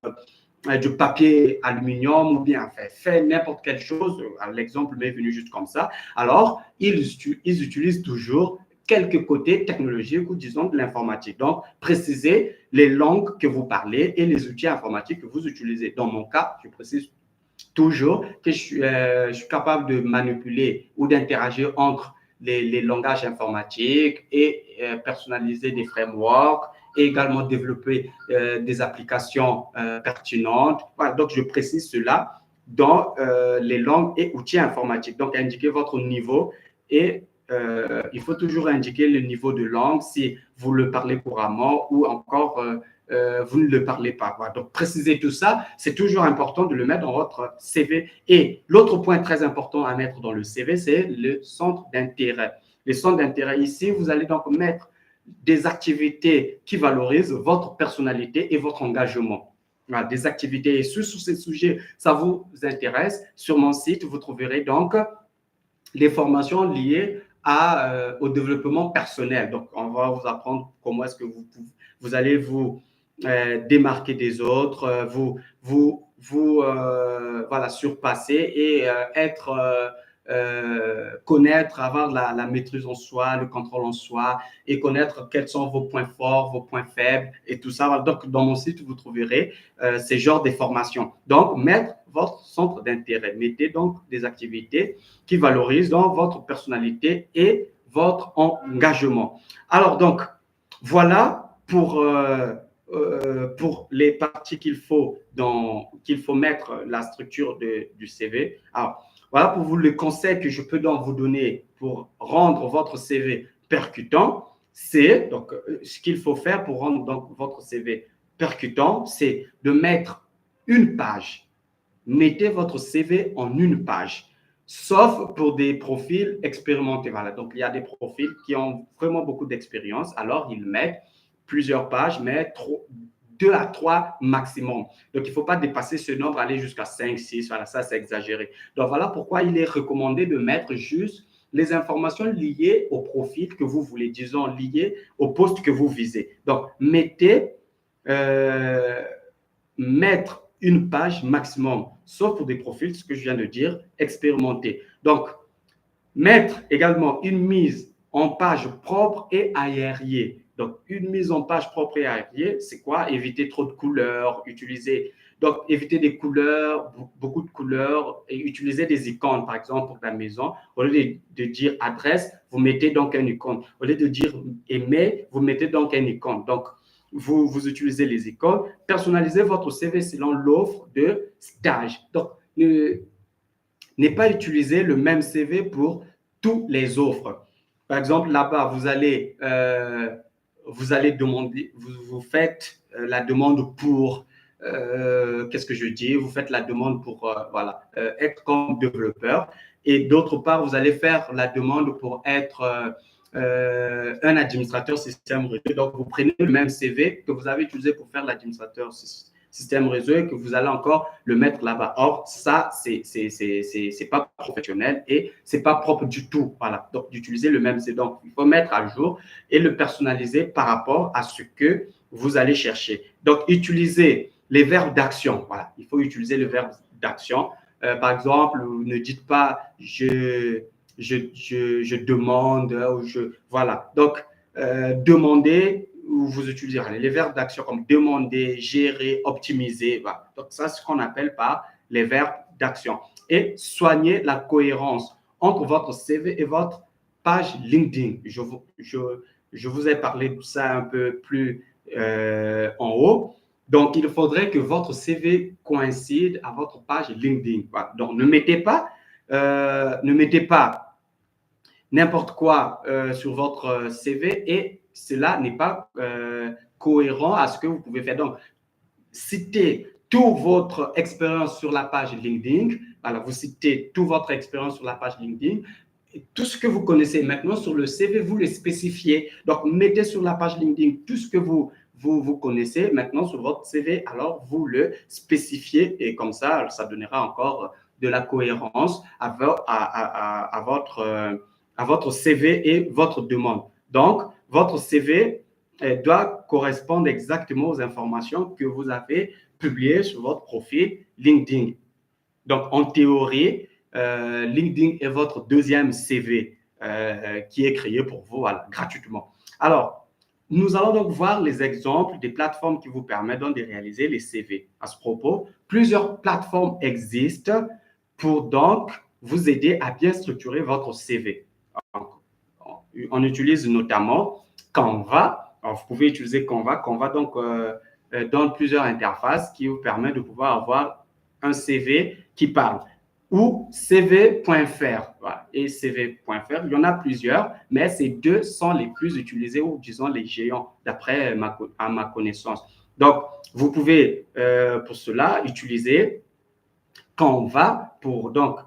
du papier aluminium ou bien fait n'importe quelle chose. L'exemple m'est venu juste comme ça. Alors, ils utilisent toujours quelques côtés technologiques ou disons de l'informatique. Donc, précisez les langues que vous parlez et les outils informatiques que vous utilisez. Dans mon cas, je précise toujours que je suis capable de manipuler ou d'interagir entre les langages informatiques et personnaliser des frameworks et également développer des applications pertinentes. Voilà, donc, je précise cela dans les langues et outils informatiques. Donc, indiquez votre niveau et il faut toujours indiquer le niveau de langue si vous le parlez couramment ou encore vous ne le parlez pas. Voilà. Donc, précisez tout ça. C'est toujours important de le mettre dans votre CV. Et l'autre point très important à mettre dans le CV, c'est le centre d'intérêt. Le centre d'intérêt, ici, vous allez donc mettre des activités qui valorisent votre personnalité et votre engagement. Voilà, des activités. Et sur ces sujets, ça vous intéresse, sur mon site, vous trouverez donc les formations liées au développement personnel. Donc, on va vous apprendre comment est-ce que vous allez vous démarquer des autres, voilà, surpasser et connaître, avoir la maîtrise en soi, le contrôle en soi et connaître quels sont vos points forts, vos points faibles et tout ça. Donc, dans mon site, vous trouverez ces genres de formations. Donc, mettre votre centre d'intérêt. Mettez donc des activités qui valorisent donc votre personnalité et votre engagement. Alors, donc, voilà pour les parties qu'il faut mettre la structure du CV. Alors, voilà pour vous le conseil que je peux donc vous donner pour rendre votre CV percutant. C'est donc ce qu'il faut faire pour rendre donc votre CV percutant, c'est de mettre une page. Mettez votre CV en une page, sauf pour des profils expérimentés. Voilà. Donc, il y a des profils qui ont vraiment beaucoup d'expérience, alors ils mettent plusieurs pages, mais 2 à 3 maximum. Donc, il ne faut pas dépasser ce nombre, aller jusqu'à 5, 6, voilà, ça c'est exagéré. Donc, voilà pourquoi il est recommandé de mettre juste les informations liées au profil que vous voulez, disons liées au poste que vous visez. Donc, mettre une page maximum, sauf pour des profils, ce que je viens de dire, expérimentés. Donc, mettre également une mise en page propre et aériée. Donc, une mise en page propre et aériée, c'est quoi? Éviter trop de couleurs, éviter des couleurs, beaucoup de couleurs et utiliser des icônes, par exemple, pour la maison. Au lieu de dire adresse, vous mettez donc un icône. Au lieu de dire email, vous mettez donc un icône. Donc, vous utilisez les icônes. Personnalisez votre CV selon l'offre de stage. Donc, n'est pas utiliser le même CV pour toutes les offres. Par exemple, là-bas, vous allez demander, vous faites la demande pour, qu'est-ce que je dis, vous faites la demande pour être comme développeur. Et d'autre part, vous allez faire la demande pour être un administrateur système réseau. Donc, vous prenez le même CV que vous avez utilisé pour faire l'administrateur système réseau et que vous allez encore le mettre là-bas. Or, ça, c'est pas professionnel et c'est pas propre du tout. Voilà. Donc, d'utiliser le même CV. Donc, il faut mettre à jour et le personnaliser par rapport à ce que vous allez chercher. Donc, utilisez les verbes d'action. Voilà. Il faut utiliser le verbe d'action. Par exemple, ne dites pas je demande, voilà. Donc, demander, vous utilisez les verbes d'action comme demander, gérer, optimiser. Voilà. Donc, ça, c'est ce qu'on appelle par les verbes d'action. Et soigner la cohérence entre votre CV et votre page LinkedIn. Je vous ai parlé de ça un peu plus en haut. Donc, il faudrait que votre CV coïncide à votre page LinkedIn. Voilà. Donc, ne mettez pas n'importe quoi sur votre CV et cela n'est pas cohérent à ce que vous pouvez faire. Donc, citez toute votre expérience sur la page LinkedIn. Alors, vous citez toute votre expérience sur la page LinkedIn. Et tout ce que vous connaissez maintenant sur le CV, vous le spécifiez. Donc, mettez sur la page LinkedIn tout ce que vous connaissez maintenant sur votre CV. Alors, vous le spécifiez et comme ça donnera encore de la cohérence à votre CV et votre demande. Donc, votre CV doit correspondre exactement aux informations que vous avez publiées sur votre profil LinkedIn. Donc, en théorie, LinkedIn est votre deuxième CV. qui est créé pour vous, voilà, gratuitement. Alors, nous allons donc voir les exemples des plateformes qui vous permettent donc de réaliser les CV. À ce propos, plusieurs plateformes existent pour donc vous aider à bien structurer votre CV. On utilise notamment Canva. Alors, vous pouvez utiliser Canva. Canva donc donne plusieurs interfaces qui vous permettent de pouvoir avoir un CV qui parle. Ou cv.fr. Voilà. Et cv.fr, il y en a plusieurs, mais ces deux sont les plus utilisés ou disons les géants d'après ma connaissance. Donc, vous pouvez pour cela utiliser Canva pour donc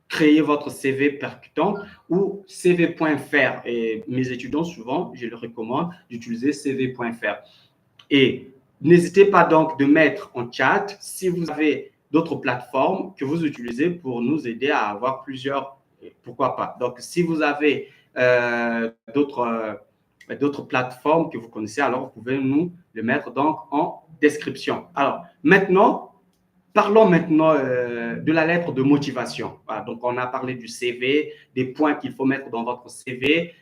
créer votre CV percutant ou cv.fr. Et mes étudiants, souvent, je leur recommande d'utiliser cv.fr. Et n'hésitez pas donc de mettre en chat si vous avez d'autres plateformes que vous utilisez pour nous aider à avoir plusieurs, pourquoi pas. Donc, si vous avez d'autres plateformes que vous connaissez, alors vous pouvez nous le mettre donc en description. Alors, parlons maintenant de la lettre de motivation. Voilà, donc, on a parlé du CV, des points qu'il faut mettre dans votre CV,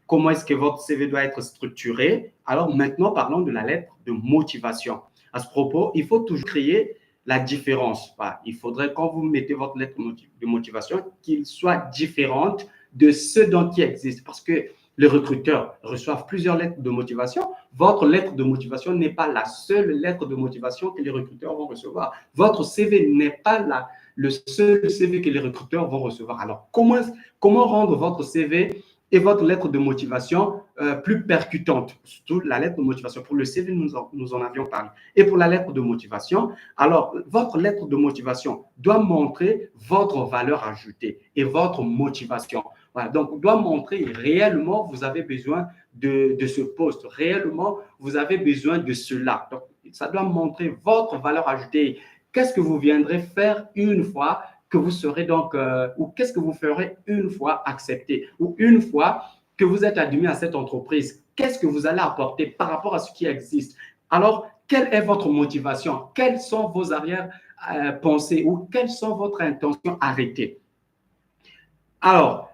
comment est-ce que votre CV doit être structuré. Alors, maintenant, parlons de la lettre de motivation. À ce propos, il faut toujours créer la différence. Voilà, il faudrait, quand vous mettez votre lettre de motivation, qu'il soit différente de ceux dont qui existent. Parce que les recruteurs reçoivent plusieurs lettres de motivation. Votre lettre de motivation n'est pas la seule lettre de motivation que les recruteurs vont recevoir. Votre CV n'est pas le seul CV que les recruteurs vont recevoir. Alors, comment rendre votre CV et votre lettre de motivation plus percutante? Surtout la lettre de motivation. Pour le CV, nous en avions parlé. Et pour la lettre de motivation, alors, votre lettre de motivation doit montrer votre valeur ajoutée et votre motivation. Voilà, donc, doit montrer réellement vous avez besoin de ce poste. Réellement, vous avez besoin de cela. Donc, ça doit montrer votre valeur ajoutée. Qu'est-ce que vous viendrez faire une fois que vous serez donc, ou qu'est-ce que vous ferez une fois accepté, ou une fois que vous êtes admis à cette entreprise? Qu'est-ce que vous allez apporter par rapport à ce qui existe? Alors, quelle est votre motivation? Quelles sont vos arrière-pensées ou quelles sont votre intention arrêtée? Alors,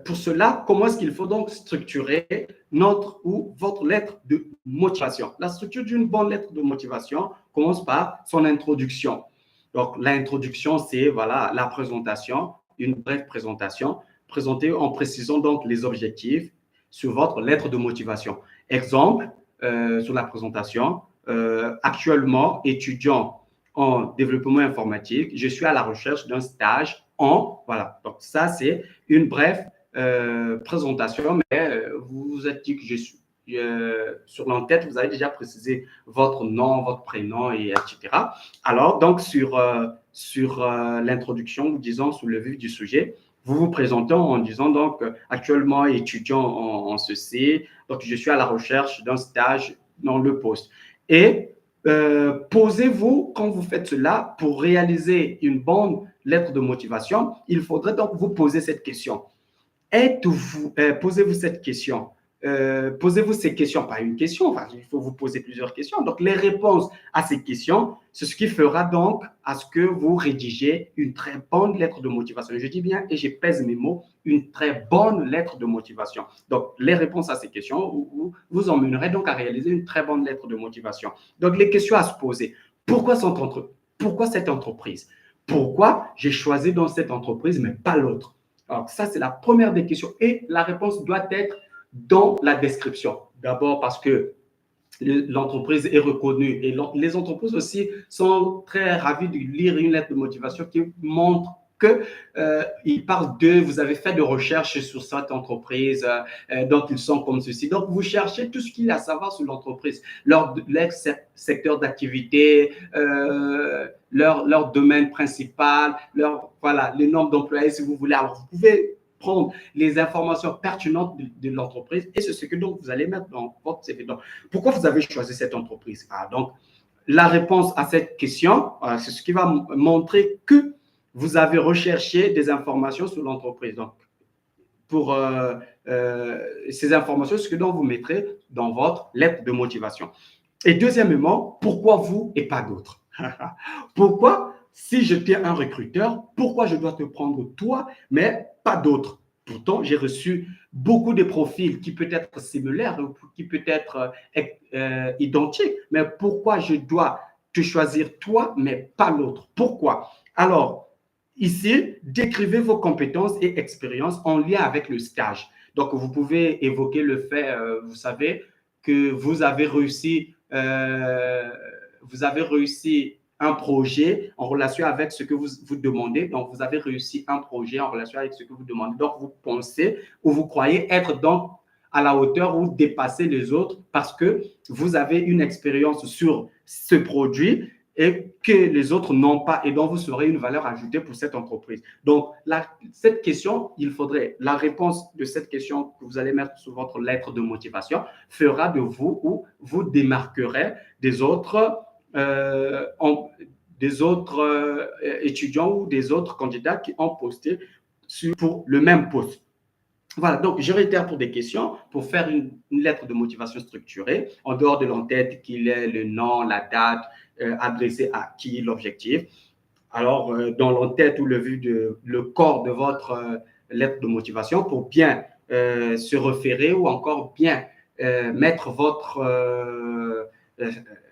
pour cela, comment est-ce qu'il faut donc structurer notre ou votre lettre de motivation? La structure d'une bonne lettre de motivation commence par son introduction. Donc, l'introduction, c'est voilà, la présentation, une brève présentation, présentée en précisant donc les objectifs sur votre lettre de motivation. Exemple, sur la présentation, actuellement étudiant en développement informatique, je suis à la recherche d'un stage voilà. Donc, ça, c'est une brève présentation, mais vous vous êtes dit que je suis sur l'entête, vous avez déjà précisé votre nom, votre prénom, et etc. Alors, donc, sur l'introduction, disons, sous le vif du sujet, vous vous présentez en disant, donc, actuellement étudiant en ceci, donc, je suis à la recherche d'un stage dans le poste. Et posez-vous, quand vous faites cela, pour réaliser une bonne lettre de motivation, il faudrait donc vous poser cette question. Posez-vous cette question. Posez-vous ces questions, pas une question, enfin, il faut vous poser plusieurs questions. Donc, les réponses à ces questions, c'est ce qui fera donc à ce que vous rédigez une très bonne lettre de motivation. Je dis bien, et je pèse mes mots, une très bonne lettre de motivation. Donc, les réponses à ces questions vous emmènerez donc à réaliser une très bonne lettre de motivation. Donc, les questions à se poser. Pourquoi cette entreprise? Pourquoi j'ai choisi dans cette entreprise, mais pas l'autre? Alors, ça, c'est la première des questions. Et la réponse doit être dans la description. D'abord parce que l'entreprise est reconnue et les entreprises aussi sont très ravies de lire une lettre de motivation qui montre qu'ils parlent d'eux, vous avez fait de recherches sur cette entreprise, donc ils sont comme ceci. Donc, vous cherchez tout ce qu'il y a à savoir sur l'entreprise, leur secteur d'activité, leur domaine principal, voilà, le nombre d'employés si vous voulez. Alors, vous pouvez prendre les informations pertinentes de l'entreprise et c'est ce que donc vous allez mettre dans votre CV. Donc, pourquoi vous avez choisi cette entreprise? Donc, la réponse à cette question, c'est ce qui va montrer que vous avez recherché des informations sur l'entreprise. Donc, pour ces informations, ce que donc vous mettrez dans votre lettre de motivation. Et deuxièmement, pourquoi vous et pas d'autres? Pourquoi si j'étais un recruteur, pourquoi je dois te prendre toi, mais pas d'autres? Pourtant, j'ai reçu beaucoup de profils qui peuvent être similaires, qui peuvent être identiques, mais pourquoi je dois te choisir toi, mais pas l'autre? Pourquoi? Alors, ici, décrivez vos compétences et expériences en lien avec le stage. Donc, vous pouvez évoquer le fait, vous savez, que vous avez réussi un projet en relation avec ce que vous demandez. Donc, vous avez réussi un projet en relation avec ce que vous demandez. Donc, vous pensez ou vous croyez être donc à la hauteur ou dépasser les autres parce que vous avez une expérience sur ce produit et que les autres n'ont pas et dont vous serez une valeur ajoutée pour cette entreprise. Donc, cette question, la réponse de cette question que vous allez mettre sur votre lettre de motivation fera de vous ou vous démarquerez des autres étudiants ou des autres candidats qui ont posté pour le même poste. Voilà, donc je réitère pour des questions, pour faire une lettre de motivation structurée, en dehors de l'entête, qu'il est le nom, la date, adressée à qui, l'objectif. Alors, dans l'entête ou le corps de votre lettre de motivation, pour bien se référer ou encore bien mettre votre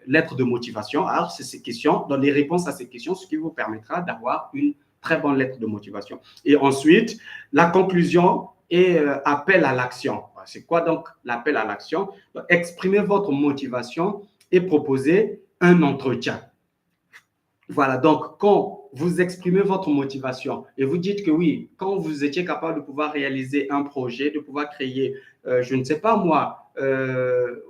lettre de motivation. Alors, c'est ces questions, dans les réponses à ces questions, ce qui vous permettra d'avoir une très bonne lettre de motivation. Et ensuite, la conclusion et appel à l'action. C'est quoi donc l'appel à l'action? Exprimez votre motivation et proposez un entretien. Voilà, donc quand vous exprimez votre motivation et vous dites que oui, quand vous étiez capable de pouvoir réaliser un projet, de pouvoir créer, je ne sais pas moi,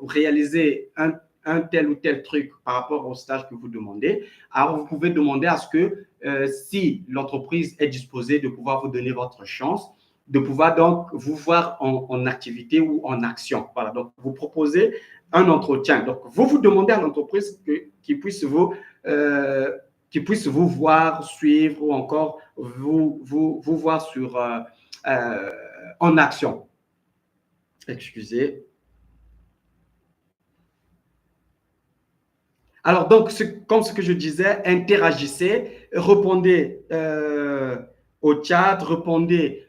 réaliser un tel ou tel truc par rapport au stage que vous demandez, alors vous pouvez demander à ce que si l'entreprise est disposée de pouvoir vous donner votre chance, de pouvoir donc vous voir en activité ou en action. Voilà, donc vous proposez un entretien. Donc vous demandez à l'entreprise qu'il puisse qui puisse vous voir, suivre ou encore vous voir en action. Excusez. Alors, donc, comme ce que je disais, interagissez, répondez au chat, répondez,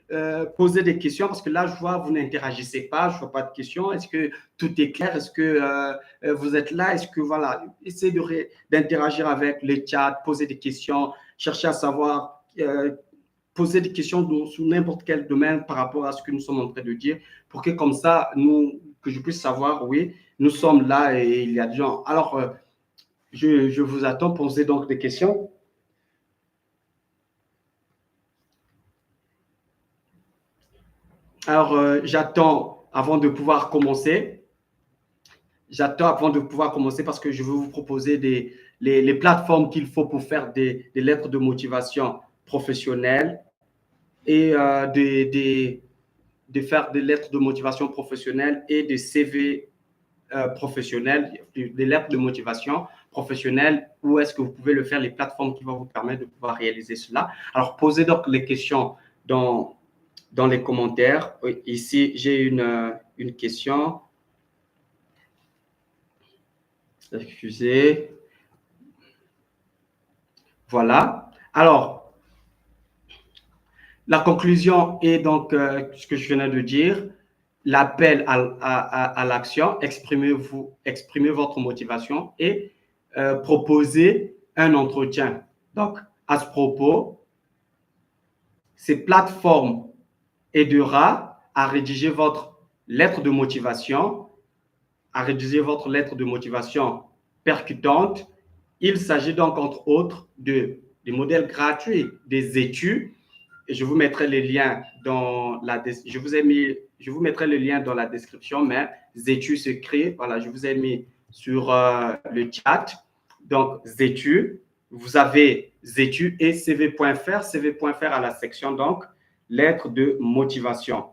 posez des questions, parce que là, je vois, vous n'interagissez pas, je ne vois pas de questions. Est-ce que tout est clair? Est-ce que vous êtes là? Est-ce que, voilà, essayez d'interagir avec le chat, poser des questions, chercher à savoir, poser des questions sur n'importe quel domaine par rapport à ce que nous sommes en train de dire, pour que comme ça, que je puisse savoir, oui, nous sommes là et il y a des gens. Alors, je vous attends, posez donc des questions. Alors, j'attends avant de pouvoir commencer. J'attends avant de pouvoir commencer parce que je vais vous proposer les plateformes qu'il faut pour faire des lettres de motivation professionnelles et de faire des lettres de motivation professionnelles et des CV professionnels, des lettres de motivation professionnelle, où est-ce que vous pouvez le faire, les plateformes qui vont vous permettre de pouvoir réaliser cela. Alors, posez donc les questions dans les commentaires. Ici, j'ai une question. Excusez. Voilà. Alors, la conclusion est donc ce que je venais de dire. L'appel à l'action, exprimez votre motivation et proposez un entretien. Donc, à ce propos, ces plateformes aidera à rédiger votre lettre de motivation, à rédiger votre lettre de motivation percutante. Il s'agit donc, entre autres, des modèles gratuits des études. Et je vous mettrai les liens dans la je vous mettrai le lien dans la description, mais Zétu s'écrit, voilà, je vous ai mis sur le chat. Donc, Zétu, vous avez Zétu et CV.fr, CV.fr à la section, donc, lettres de motivation.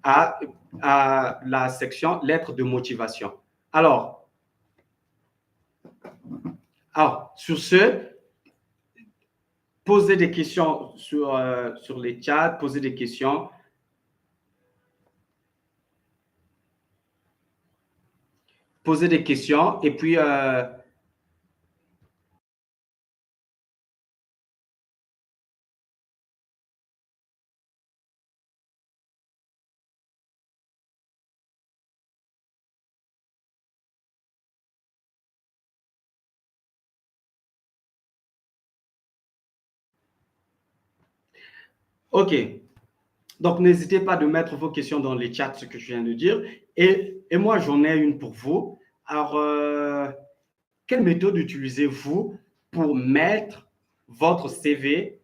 À la section lettres de motivation. Alors, sur ce, posez des questions sur les chats, posez des questions. Posez des questions et puis OK. Donc, n'hésitez pas de mettre vos questions dans les chats, ce que je viens de dire. Et moi, j'en ai une pour vous. Alors, quelle méthode utilisez-vous pour mettre votre CV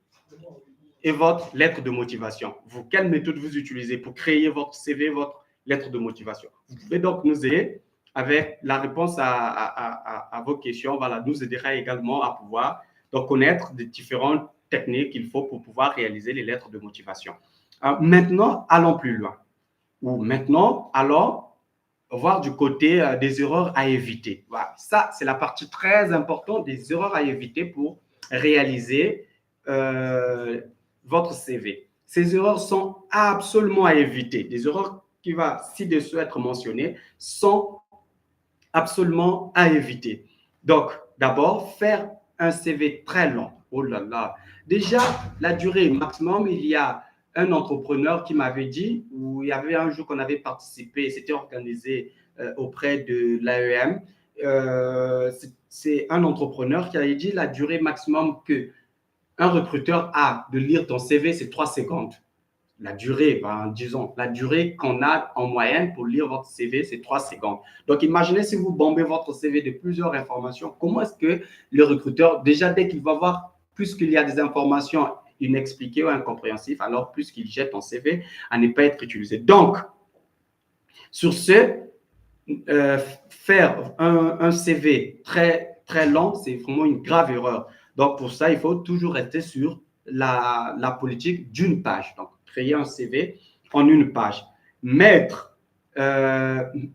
et votre lettre de motivation? Vous, quelle méthode vous utilisez pour créer votre CV, votre lettre de motivation? Vous pouvez donc nous aider avec la réponse à vos questions. Voilà, nous aidera également à pouvoir donc connaître des différentes techniques qu'il faut pour pouvoir réaliser les lettres de motivation. Maintenant, allons plus loin. Ou maintenant, allons voir du côté des erreurs à éviter. Voilà. Ça, c'est la partie très importante des erreurs à éviter pour réaliser euh, votre CV. Ces erreurs sont absolument à éviter. Des erreurs qui vont ci-dessus être mentionnées sont absolument à éviter. Donc, d'abord, faire un CV très long. Oh là là. Déjà, la durée maximum, il y a un entrepreneur qui m'avait dit, où il y avait un jour qu'on avait participé, c'était organisé auprès de l'AEM. C'est un entrepreneur qui avait dit la durée maximum que un recruteur a de lire ton CV, c'est 3 secondes. La durée, ben, disons, la durée qu'on a en moyenne pour lire votre CV, c'est 3 secondes. Donc, imaginez si vous bombez votre CV de plusieurs informations, comment est-ce que le recruteur, déjà dès qu'il va voir, plus qu'il y a des informations inexpliquées ou incompréhensibles, alors plus qu'il jette ton CV à ne pas être utilisé. Donc, sur ce, faire un CV très, très long, c'est vraiment une grave erreur. Donc, pour ça, il faut toujours rester sur la politique d'une page. Donc, créer un CV en une page. Mettre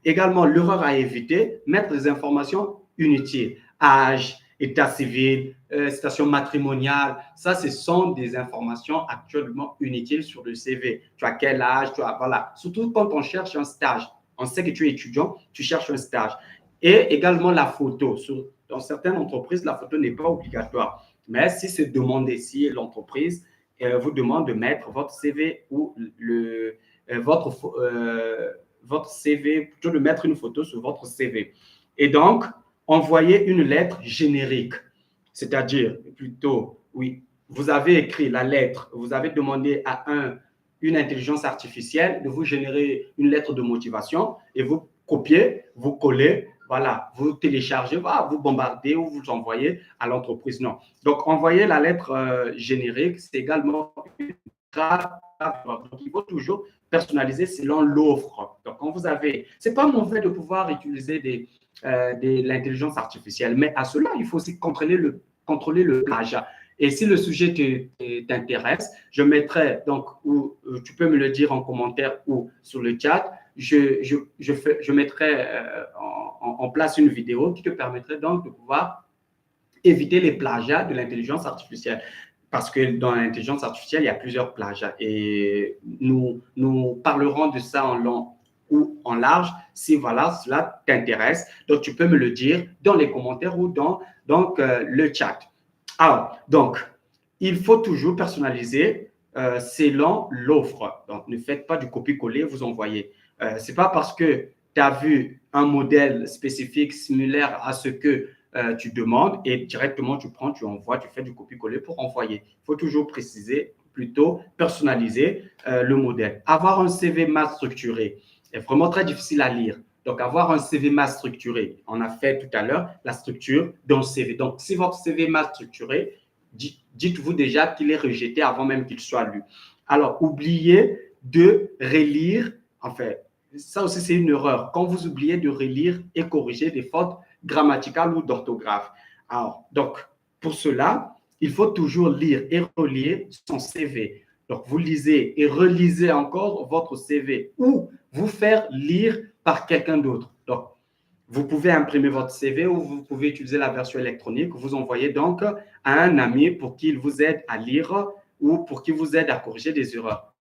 également l'erreur à éviter, mettre des informations inutiles. Âge, état civil, situation matrimoniale, ça, ce sont des informations actuellement inutiles sur le CV. Tu as quel âge, tu as, voilà. Surtout quand on cherche un stage. On sait que tu es étudiant, tu cherches un stage. Et également la photo. Dans certaines entreprises, la photo n'est pas obligatoire. Mais si c'est demandé, si l'entreprise vous demande de mettre votre CV ou votre CV, plutôt de mettre une photo sur votre CV. Et donc, envoyer une lettre générique. C'est-à-dire, plutôt, oui, vous avez écrit la lettre, vous avez demandé à une intelligence artificielle de vous générer une lettre de motivation et vous copiez, vous collez, voilà, vous téléchargez, voilà, vous bombardez ou vous envoyez à l'entreprise. Non. Donc, envoyer la lettre générique, c'est également une grave. Donc, il faut toujours personnaliser selon l'offre. Donc, quand vous avez, c'est pas mauvais de pouvoir utiliser de l'intelligence artificielle, mais à cela, il faut aussi contrôler le plagiat. Et si le sujet t'intéresse, je mettrai donc, ou tu peux me le dire en commentaire ou sur le chat, je mettrai en place une vidéo qui te permettrait donc de pouvoir éviter les plagiats de l'intelligence artificielle. Parce que dans l'intelligence artificielle, il y a plusieurs plagiats. Et nous parlerons de ça en long ou en large si voilà, cela t'intéresse. Donc, tu peux me le dire dans les commentaires ou dans donc, le chat. Alors, donc, il faut toujours personnaliser selon l'offre. Donc, ne faites pas du copier-coller, vous envoyez. Ce n'est pas parce que tu as vu un modèle spécifique similaire à ce que tu demandes et directement tu prends, tu envoies, tu fais du copier-coller pour envoyer. Il faut toujours préciser, plutôt personnaliser le modèle. Avoir un CV mal structuré est vraiment très difficile à lire. Donc, avoir un CV mal structuré, on a fait tout à l'heure la structure d'un CV. Donc, si votre CV est mal structuré, dites-vous déjà qu'il est rejeté avant même qu'il soit lu. Alors, oubliez de relire, enfin, ça aussi c'est une erreur, quand vous oubliez de relire et corriger des fautes grammaticales ou d'orthographe. Alors, donc, pour cela, il faut toujours lire et relire son CV. Donc, vous lisez et relisez encore votre CV ou vous faire lire par quelqu'un d'autre. Donc, vous pouvez imprimer votre CV ou vous pouvez utiliser la version électronique. Vous envoyez donc à un ami pour qu'il vous aide à lire ou pour qu'il vous aide à corriger des erreurs.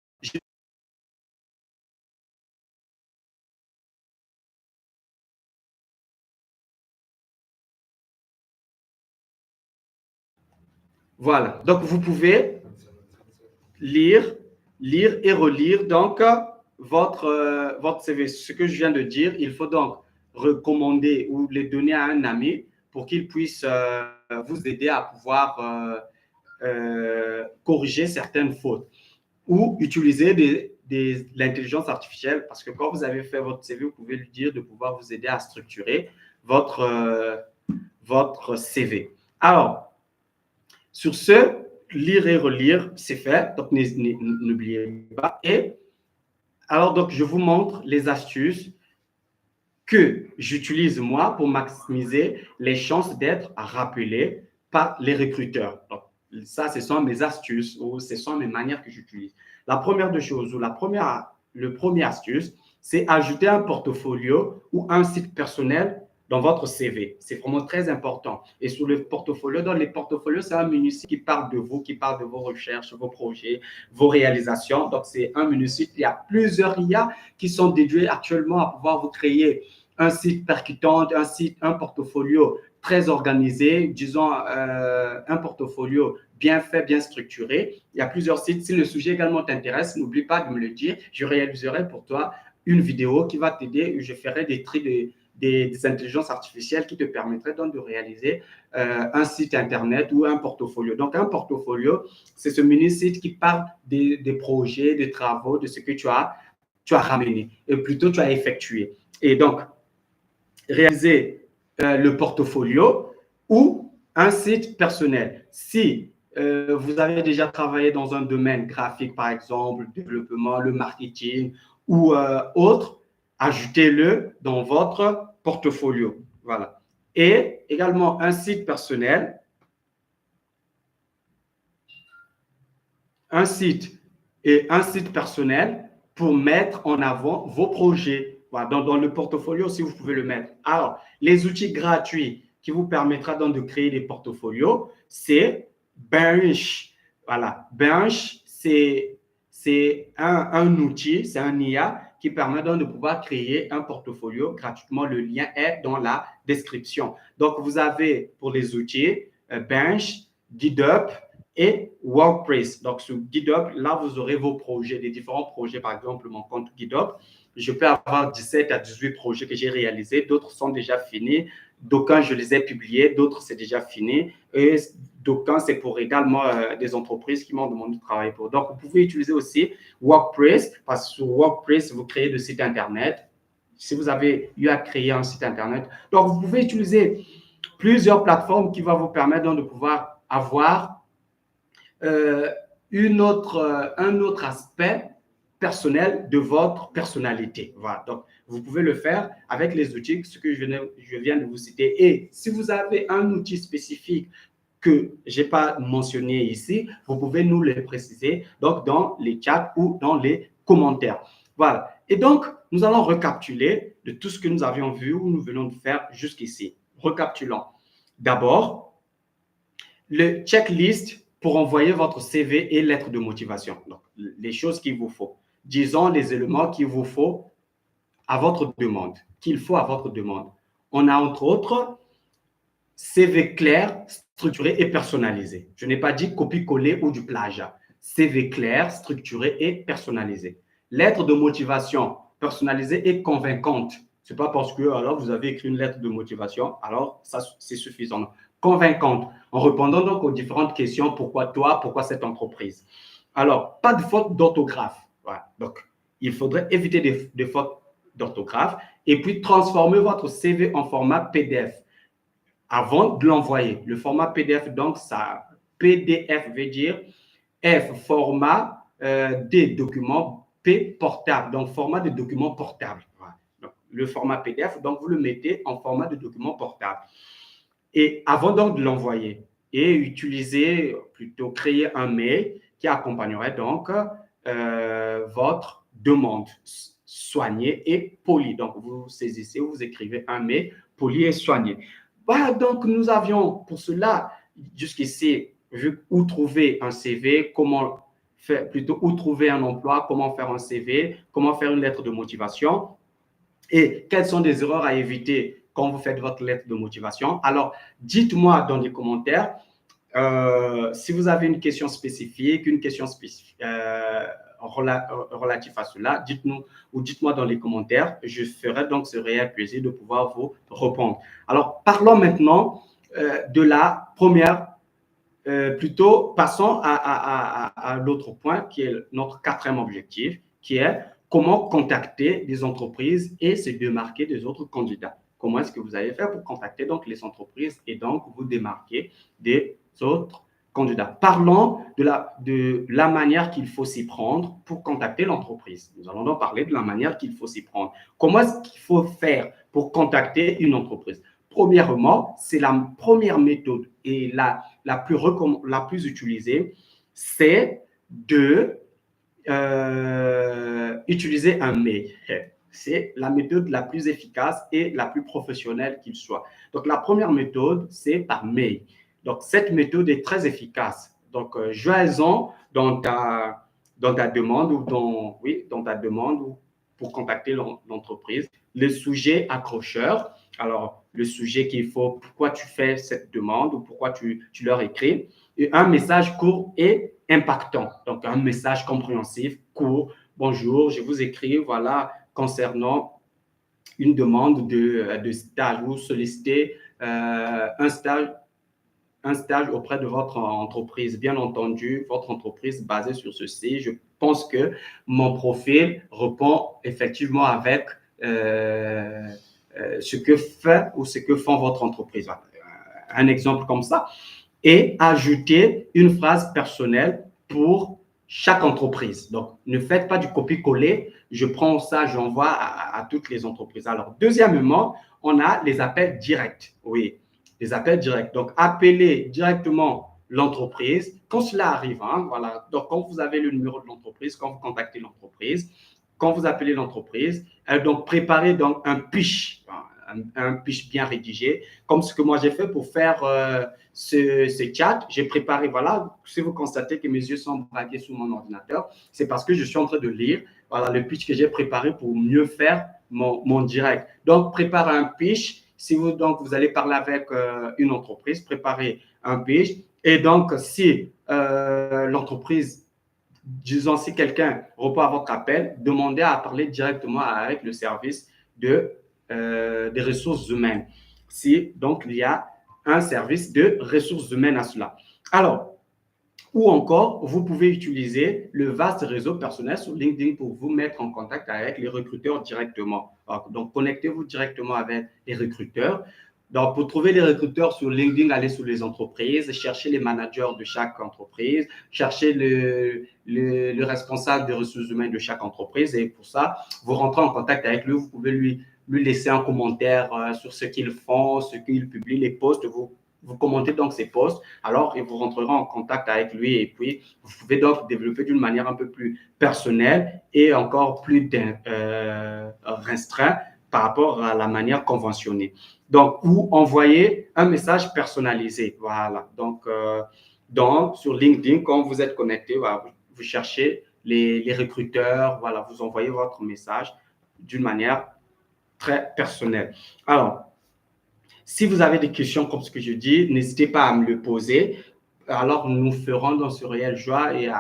Voilà. Donc, vous pouvez lire, lire et relire donc votre CV. Ce que je viens de dire, il faut donc recommander ou les donner à un ami pour qu'il puisse vous aider à pouvoir corriger certaines fautes. ou utiliser l'intelligence artificielle, parce que quand vous avez fait votre CV, vous pouvez lui dire de pouvoir vous aider à structurer votre CV. Alors, sur ce, lire et relire, c'est fait, donc n'oubliez pas. Et alors, donc, je vous montre les astuces que j'utilise moi pour maximiser les chances d'être rappelé par les recruteurs. Donc, ça, ce sont mes astuces ou ce sont mes manières que j'utilise. La première des choses ou le premier astuce, c'est ajouter un portfolio ou un site personnel dans votre CV. C'est vraiment très important. Et sur le portfolio, dans les portfolios, c'est un menu site qui parle de vous, qui parle de vos recherches, vos projets, vos réalisations. Donc, c'est un menu site. Il y a plusieurs IA qui sont dédiés actuellement à pouvoir vous créer un site percutant, un portfolio très organisé, disons un portfolio bien fait, bien structuré. Il y a plusieurs sites. Si le sujet également t'intéresse, n'oublie pas de me le dire. Je réaliserai pour toi une vidéo qui va t'aider. Je ferai des tri des intelligences artificielles qui te permettraient donc de réaliser un site internet ou un portfolio. Donc, un portfolio, c'est ce mini-site qui parle des projets, des travaux, de ce que tu as ramené, et plutôt tu as effectué. Et donc, réaliser le portfolio ou un site personnel. Si vous avez déjà travaillé dans un domaine graphique, par exemple, le développement, le marketing ou autre, ajoutez-le dans votre portfolio. Voilà. Et également un site personnel, un site personnel pour mettre en avant vos projets. Voilà, dans le portfolio aussi, vous pouvez le mettre. Alors, les outils gratuits qui vous permettra donc de créer des portfolios, c'est Bench. Voilà, Bench, c'est un outil, c'est un IA qui permet donc de pouvoir créer un portfolio gratuitement. Le lien est dans la description. Donc, vous avez pour les outils Bench, GitHub, et WordPress. Donc, sur GitHub, là, vous aurez vos projets, des différents projets. Par exemple, mon compte GitHub, je peux avoir 17 à 18 projets que j'ai réalisés. D'autres sont déjà finis. D'aucuns, je les ai publiés. D'autres, c'est déjà fini. Et d'aucuns, c'est pour également des entreprises qui m'ont demandé de travailler pour. Donc, vous pouvez utiliser aussi WordPress, parce que sur WordPress, vous créez des sites Internet. Si vous avez eu à créer un site Internet. Donc, vous pouvez utiliser plusieurs plateformes qui vont vous permettre donc de pouvoir avoir un autre aspect personnel de votre personnalité. Voilà. Donc, vous pouvez le faire avec les outils, ce que je viens de vous citer. Et si vous avez un outil spécifique que je n'ai pas mentionné ici, vous pouvez nous le préciser donc dans les chats ou dans les commentaires. Voilà. Et donc, nous allons récapituler de tout ce que nous avions vu ou nous venons de faire jusqu'ici. Recapitulons. D'abord, le checklist pour envoyer votre CV et lettre de motivation. Donc, les choses qu'il vous faut. Disons les éléments qu'il vous faut à votre demande, qu'il faut à votre demande. On a entre autres CV clair, structuré et personnalisé. Je n'ai pas dit copie-coller ou du plagiat. CV clair, structuré et personnalisé. Lettre de motivation personnalisée et convaincante. Ce n'est pas parce que alors, vous avez écrit une lettre de motivation, alors ça c'est suffisant. Convaincante, en répondant donc aux différentes questions, pourquoi toi, pourquoi cette entreprise. Alors, pas de faute d'orthographe. Voilà. Donc, il faudrait éviter des fautes d'orthographe et puis transformer votre CV en format PDF avant de l'envoyer. Le format PDF, donc, ça, PDF veut dire F, format des documents, P, portable, donc format de document portable. Voilà. Donc, le format PDF, donc, vous le mettez en format de document portable. Et avant donc de l'envoyer, et utiliser, plutôt créer un mail qui accompagnerait donc votre demande soignée et polie. Donc, vous saisissez, vous écrivez un mail poli et soigné. Voilà, donc nous avions pour cela, jusqu'ici, vu où trouver un CV, comment faire, plutôt où trouver un emploi, comment faire un CV, comment faire une lettre de motivation et quelles sont des erreurs à éviter quand vous faites votre lettre de motivation. Alors, dites-moi dans les commentaires si vous avez une question spécifique, relative à cela, dites-nous ou dites-moi dans les commentaires. Je ferai donc ce réel plaisir de pouvoir vous répondre. Alors, parlons maintenant de la première plutôt, passons à l'autre point qui est notre quatrième objectif, qui est comment contacter des entreprises et se démarquer des autres candidats. Comment est-ce que vous allez faire pour contacter donc les entreprises et donc vous démarquer des autres candidats? Parlons de la manière qu'il faut s'y prendre pour contacter l'entreprise. Nous allons donc parler de la manière qu'il faut s'y prendre. Comment est-ce qu'il faut faire pour contacter une entreprise? Premièrement, c'est la première méthode et la plus utilisée, c'est de utiliser un mail. C'est la méthode la plus efficace et la plus professionnelle qu'il soit. Donc, la première méthode, c'est par mail. Donc, cette méthode est très efficace. Donc, joins-en dans ta demande ou dans ta demande pour contacter l'entreprise. Le sujet accrocheur. Alors, le sujet qu'il faut, pourquoi tu fais cette demande ou pourquoi tu leur écris. Et un message court et impactant. Donc, un message compréhensif, court. Bonjour, je vous écris, voilà, concernant une demande de stage. Vous sollicitez un stage auprès de votre entreprise. Bien entendu, votre entreprise basée sur ceci. Je pense que mon profil répond effectivement avec ce que fait ou ce que font votre entreprise. Un exemple comme ça. Et ajouter une phrase personnelle pour chaque entreprise. Donc, ne faites pas du copier-coller. Je prends ça, j'envoie à toutes les entreprises. Alors, deuxièmement, on a les appels directs. Oui, les appels directs. Donc, appelez directement l'entreprise quand cela arrive. Hein, voilà. Donc, quand vous avez le numéro de l'entreprise, quand vous contactez l'entreprise, quand vous appelez l'entreprise, donc préparez donc un pitch, un pitch bien rédigé, comme ce que moi j'ai fait pour faire ce chat. J'ai préparé, voilà, si vous constatez que mes yeux sont braqués sur mon ordinateur, c'est parce que je suis en train de lire, voilà, le pitch que j'ai préparé pour mieux faire mon direct. Donc, préparez un pitch. Si vous, donc, vous allez parler avec une entreprise, préparez un pitch. Et donc, si l'entreprise, disons, si quelqu'un répond à votre appel, demandez à parler directement avec le service des ressources humaines. Si, donc, il y a un service de ressources humaines à cela. Alors, ou encore, vous pouvez utiliser le vaste réseau personnel sur LinkedIn pour vous mettre en contact avec les recruteurs directement. Donc, connectez-vous directement avec les recruteurs. Donc, pour trouver les recruteurs sur LinkedIn, allez sur les entreprises, cherchez les managers de chaque entreprise, cherchez le responsable des ressources humaines de chaque entreprise. Et pour ça, vous rentrez en contact avec lui. Vous pouvez lui laisser un commentaire sur ce qu'ils font, ce qu'ils publient, les posts. Vous commentez donc ces posts, alors et vous rentrerez en contact avec lui et puis vous pouvez donc développer d'une manière un peu plus personnelle et encore plus restreinte par rapport à la manière conventionnée. Donc, ou envoyer un message personnalisé. Voilà. Donc sur LinkedIn, quand vous êtes connecté, voilà, vous cherchez les recruteurs, voilà, vous envoyez votre message d'une manière très personnelle. Alors, si vous avez des questions comme ce que je dis, n'hésitez pas à me le poser. Alors, nous ferons dans ce réel joie et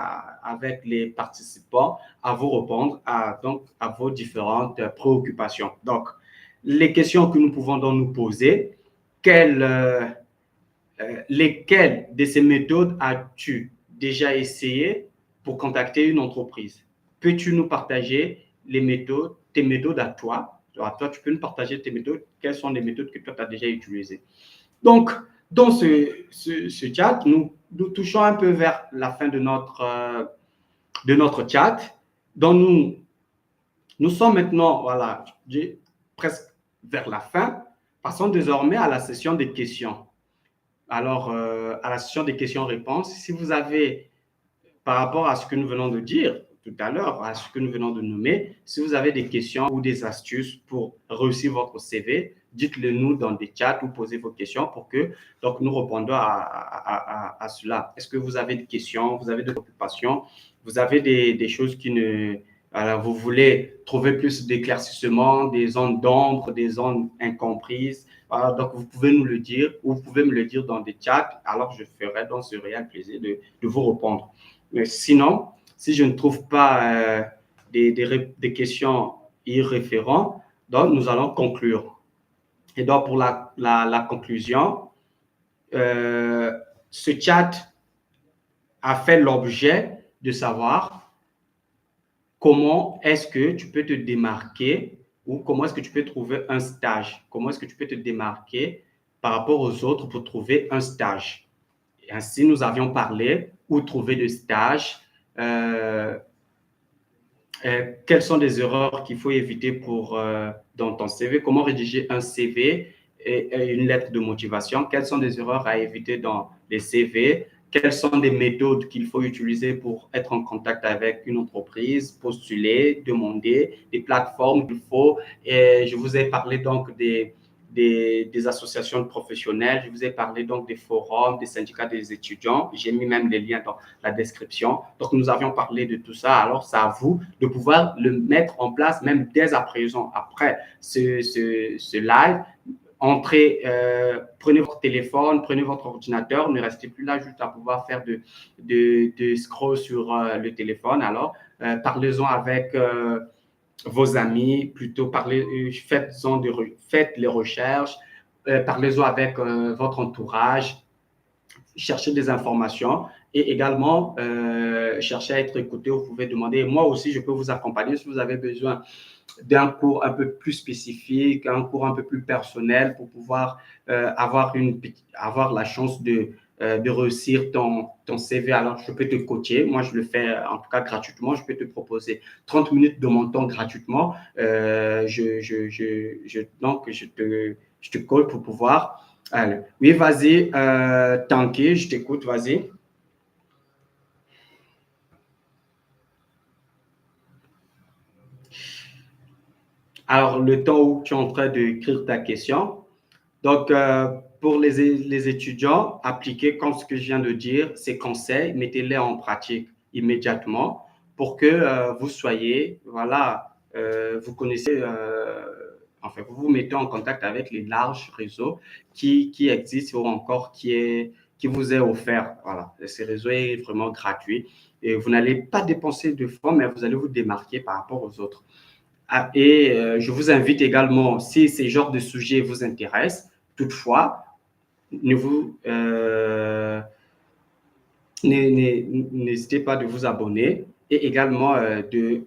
avec les participants à vous répondre donc, à vos différentes préoccupations. Donc, les questions que nous pouvons donc nous poser, lesquelles de ces méthodes as-tu déjà essayé pour contacter une entreprise? Peux-tu nous partager tes méthodes à toi? Alors, toi, tu peux nous partager tes méthodes. Quelles sont les méthodes que toi, tu as déjà utilisées? Donc, dans ce chat, nous touchons un peu vers la fin de notre chat. Donc, nous sommes maintenant, voilà, presque vers la fin. Passons désormais à la session des questions. Alors, à la session des questions-réponses, si vous avez, par rapport à ce que nous venons de dire tout à l'heure, à ce que nous venons de nommer, si vous avez des questions ou des astuces pour réussir votre CV, dites-le nous dans des chats ou posez vos questions pour que donc, nous répondons à cela. Est-ce que vous avez des questions, vous avez des préoccupations, vous avez des choses qui ne... Alors, vous voulez trouver plus d'éclaircissements, des zones d'ombre, des zones incomprises. Voilà, donc, vous pouvez nous le dire ou vous pouvez me le dire dans des chats. Alors, je ferai donc ce réel plaisir de vous répondre. Mais sinon, si je ne trouve pas des questions irréférentes, donc nous allons conclure. Et donc, pour la conclusion, ce chat a fait l'objet de savoir comment est-ce que tu peux te démarquer ou comment est-ce que tu peux trouver un stage. Comment est-ce que tu peux te démarquer par rapport aux autres pour trouver un stage. Et ainsi, nous avions parlé où trouver le stage, quelles sont les erreurs qu'il faut éviter dans ton CV, comment rédiger un CV et une lettre de motivation, quelles sont les erreurs à éviter dans les CV, quelles sont les méthodes qu'il faut utiliser pour être en contact avec une entreprise, postuler, demander, des plateformes qu'il faut. Et je vous ai parlé donc des associations de professionnels, je vous ai parlé donc des forums, des syndicats des étudiants, j'ai mis même les liens dans la description. Donc, nous avions parlé de tout ça. Alors, c'est à vous de pouvoir le mettre en place même dès à présent, après ce live. Entrez, prenez votre téléphone, prenez votre ordinateur, ne restez plus là juste à pouvoir faire de scroll sur le téléphone. Alors, parlez-en avec vos amis, plutôt faites les recherches, parlez-en avec votre entourage, cherchez des informations et également cherchez à être écouté. Vous pouvez demander, moi aussi, je peux vous accompagner si vous avez besoin d'un cours un peu plus spécifique, un cours un peu plus personnel pour pouvoir avoir la chance de réussir ton CV. Alors, je peux te coacher. Moi, je le fais en tout cas gratuitement. Je peux te proposer 30 minutes de mon temps gratuitement. Donc, je te colle pour pouvoir. Allez. Oui, vas-y, Tanguy, je t'écoute, vas-y. Alors, le temps où tu es en train d'écrire ta question. Donc, pour les étudiants, appliquez comme ce que je viens de dire, ces conseils, mettez-les en pratique immédiatement pour que vous soyez, voilà, vous connaissez, enfin, vous vous mettez en contact avec les larges réseaux qui existent ou encore qui vous est offert. Voilà, ce réseau est vraiment gratuit et vous n'allez pas dépenser de fonds, mais vous allez vous démarquer par rapport aux autres. Ah, et je vous invite également, si ces genres de sujets vous intéressent, toutefois, n'hésitez pas de vous abonner et également de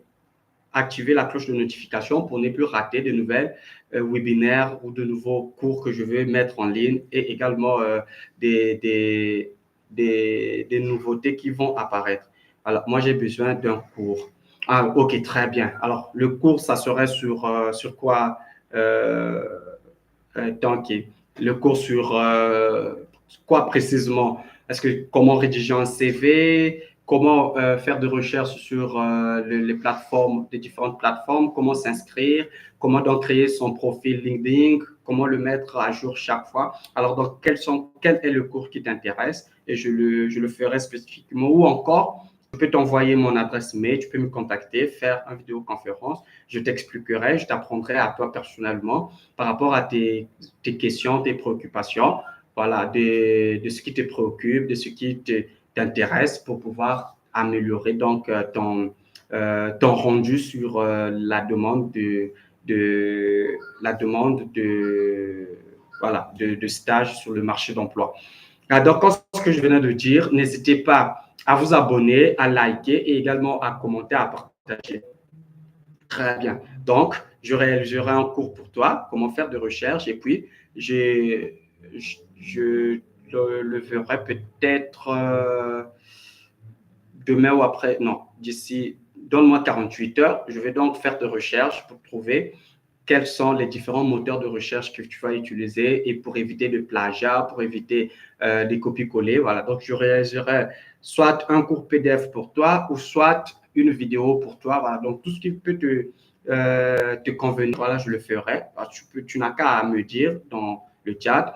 activer la cloche de notification pour ne plus rater de nouvelles webinaires ou de nouveaux cours que je vais mettre en ligne et également des, des, des nouveautés qui vont apparaître. Alors, moi, j'ai besoin d'un cours. Ah, ok, très bien. Alors, le cours, ça serait sur quoi, euh, Tanguy? Le cours sur quoi précisément? Est-ce que comment rédiger un CV? Comment faire des recherches sur les plateformes, les différentes plateformes? Comment s'inscrire? Comment donc créer son profil LinkedIn? Comment le mettre à jour chaque fois? Alors, donc, quel est le cours qui t'intéresse? Et je le ferai spécifiquement. Ou encore, je peux t'envoyer mon adresse mail, tu peux me contacter, faire une vidéoconférence, je t'expliquerai, je t'apprendrai à toi personnellement par rapport à tes questions, tes préoccupations, voilà, de ce qui te préoccupe, de ce qui t'intéresse pour pouvoir améliorer donc ton rendu sur la demande voilà, de stage sur le marché d'emploi. Donc, comme ce que je venais de dire, n'hésitez pas à vous abonner, à liker et également à commenter, à partager. Très bien. Donc, j'aurai un cours pour toi, comment faire des recherches, et puis je le ferai peut-être demain ou après, non, d'ici, donne-moi 48 heures. Je vais donc faire des recherches pour trouver quels sont les différents moteurs de recherche que tu vas utiliser et pour éviter le plagiat, pour éviter des copies-coller. Voilà, donc je réaliserai soit un cours PDF pour toi ou soit une vidéo pour toi. Voilà, donc tout ce qui peut te convenir, voilà, je le ferai. Tu n'as qu'à me dire dans le chat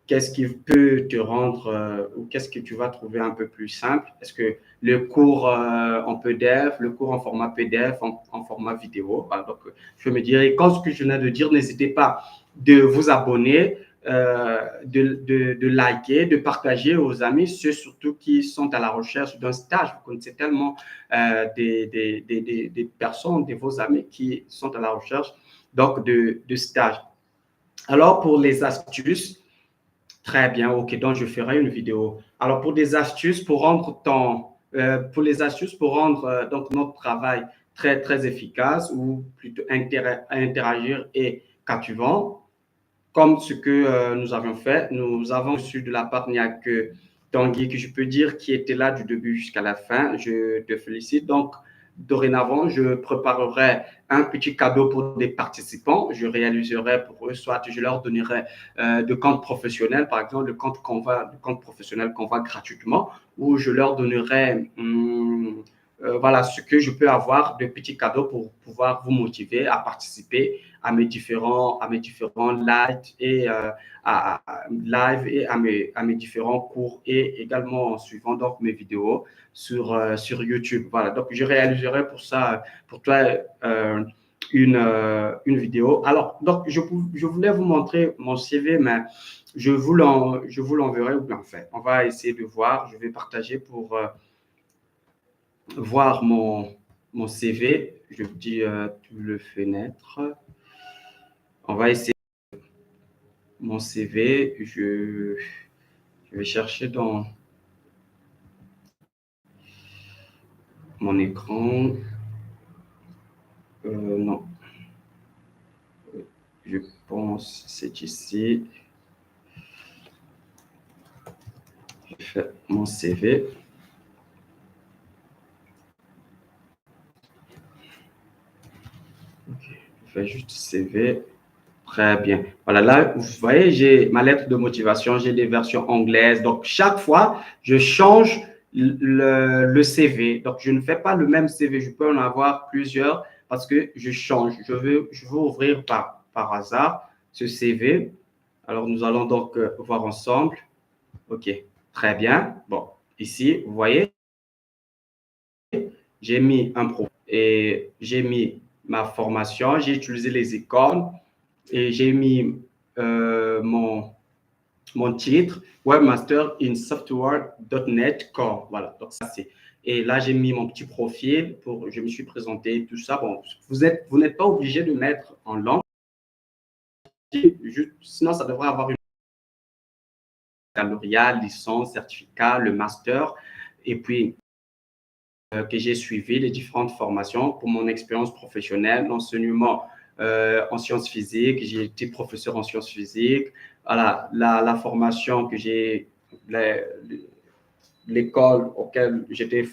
qu'est-ce qui peut te rendre ou qu'est-ce que tu vas trouver un peu plus simple. Est-ce que le cours en PDF, le cours en format PDF, en format vidéo. Voilà, donc, je me dirais, quand ce que je viens de dire, n'hésitez pas de vous abonner, de liker, de partager aux amis, ceux surtout qui sont à la recherche d'un stage. Vous connaissez tellement des personnes, de vos amis qui sont à la recherche donc de stage. Alors, pour les astuces, Très bien, ok, donc je ferai une vidéo. Alors, pour des astuces pour rendre pour les astuces pour rendre donc notre travail très, très efficace ou plutôt interagir et captivant, comme ce que nous avions fait, nous avons reçu de la part que Tanguy, que je peux dire qui était là du début jusqu'à la fin. Je te félicite. Donc, dorénavant, je préparerai un petit cadeau pour des participants. Je réaliserai pour eux, soit je leur donnerai de compte professionnel, par exemple, le compte professionnel qu'on va gratuitement, ou je leur donnerai voilà ce que je peux avoir de petits cadeaux pour pouvoir vous motiver à participer à mes différents lives et live et à mes différents cours et également en suivant donc mes vidéos sur YouTube. Voilà, donc je réaliserai pour ça, pour toi, une vidéo. Alors, donc, je voulais vous montrer mon CV, mais je vous l'enverrai ou bien fait. On va essayer de voir. Je vais partager pour voir mon CV. Je vous dis tout le fenêtre. On va essayer mon CV. Je vais chercher dans mon écran. Non, je pense que c'est ici. Je fais mon CV. Okay. Je fais juste CV. Très bien. Voilà, là, vous voyez, j'ai ma lettre de motivation, j'ai des versions anglaises. Donc, chaque fois, je change le CV. Donc, je ne fais pas le même CV. Je peux en avoir plusieurs parce que je change. Je veux ouvrir par hasard ce CV. Alors, nous allons donc voir ensemble. OK, très bien. Bon, ici, vous voyez, j'ai mis un pro et j'ai mis ma formation, j'ai utilisé les icônes et j'ai mis mon titre, Webmaster in Software.net Core. Voilà, donc ça c'est. Et là, j'ai mis mon petit profil je me suis présenté, tout ça. Bon, vous n'êtes pas obligé de mettre en langue, sinon ça devrait avoir une baccalauréat, licence, certificat, le master, et puis que j'ai suivi les différentes formations pour mon expérience professionnelle, l'enseignement en sciences physiques. J'ai été professeur en sciences physiques. Voilà, la formation que j'ai, l'école auquel j'étais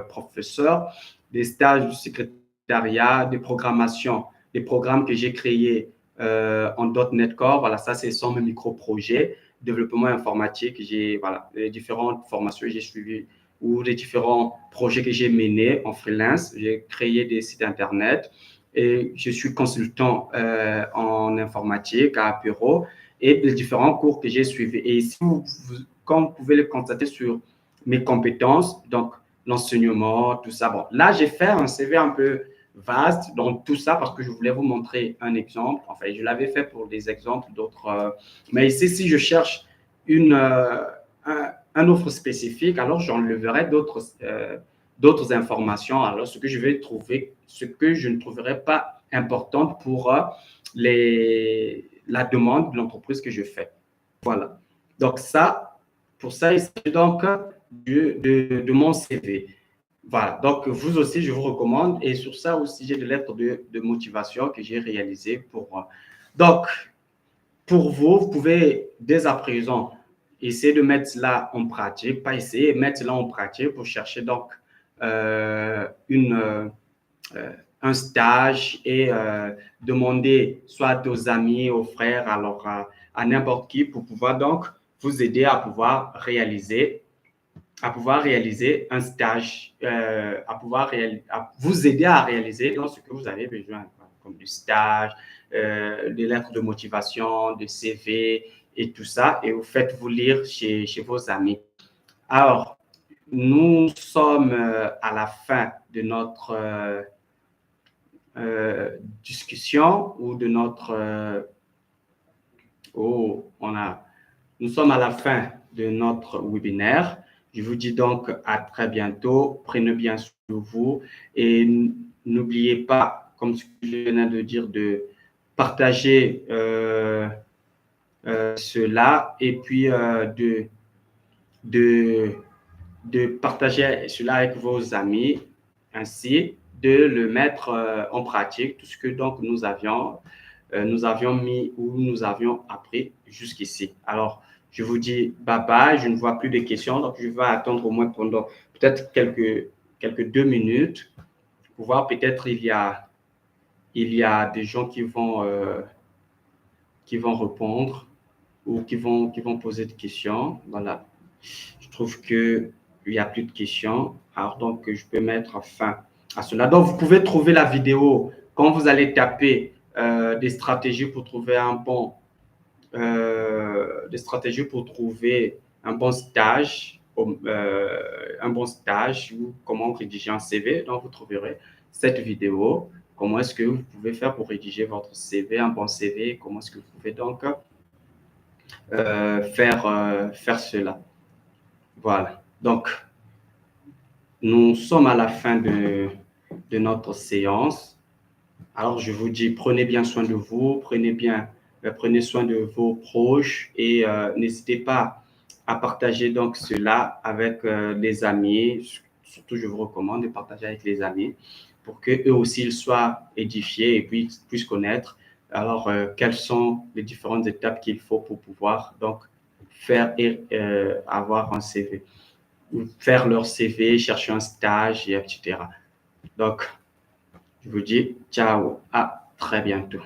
professeur, des stages du secrétariat, des programmations, des programmes que j'ai créés en .NET Core. Voilà, ça, c'est sans mes micro-projets, développement informatique. J'ai, voilà, les différentes formations que j'ai suivies ou les différents projets que j'ai menés en freelance. J'ai créé des sites Internet et je suis consultant en informatique à Apéro et les différents cours que j'ai suivis. Et ici, comme vous pouvez le constater sur mes compétences, donc l'enseignement, tout ça. Bon, là, j'ai fait un CV un peu vaste dans tout ça parce que je voulais vous montrer un exemple. Enfin, je l'avais fait pour des exemples d'autres. Mais ici, si je cherche un offre spécifique, alors j'enlèverai d'autres informations. Alors, ce que je vais trouver, ce que je ne trouverai pas important pour la demande de l'entreprise que je fais. Voilà. Donc, ça, pour ça, il s'agit donc de mon CV. Voilà. Donc, vous aussi, je vous recommande. Et sur ça aussi, j'ai des lettres de motivation que j'ai réalisées pour. Donc, pour vous, vous pouvez dès à présent essayer de mettre cela en pratique, pas essayer, mettre cela en pratique pour chercher donc euh, une, euh, un stage et demander soit aux amis, aux frères, alors à n'importe qui pour pouvoir donc vous aider à pouvoir réaliser un stage, à vous aider à réaliser donc, ce que vous avez besoin, comme du stage, des lettres de motivation, de CV et tout ça, et vous faites vous lire chez vos amis. Alors, nous sommes à la fin de notre discussion ou de notre... nous sommes à la fin de notre webinaire. Je vous dis donc à très bientôt. Prenez bien soin de vous et n'oubliez pas, comme je viens de dire, de partager cela et puis de partager cela avec vos amis, ainsi de le mettre en pratique, tout ce que donc nous avions mis ou nous avions appris jusqu'ici. Alors, je vous dis bye bye, je ne vois plus de questions, donc je vais attendre au moins pendant peut-être quelques 2 minutes pour voir peut-être il y a des gens qui vont répondre ou qui vont poser des questions. Voilà. Je trouve qu'il n'y a plus de questions. Alors, donc, je peux mettre fin à cela. Donc, vous pouvez trouver la vidéo quand vous allez taper des stratégies pour trouver des stratégies pour trouver un bon stage, ou comment rédiger un CV. Donc, vous trouverez cette vidéo. Comment est-ce que vous pouvez faire pour rédiger votre CV, un bon CV? Comment est-ce que vous pouvez donc faire cela? Voilà. Donc, nous sommes à la fin de notre séance. Alors, je vous dis, prenez bien soin de vous, prenez soin de vos proches et n'hésitez pas à partager donc cela avec les amis. Surtout, je vous recommande de partager avec les amis pour qu'eux aussi ils soient édifiés et puis puissent connaître alors quelles sont les différentes étapes qu'il faut pour pouvoir donc faire et avoir un CV, faire leur CV, chercher un stage, et etc. Donc, je vous dis ciao, à très bientôt.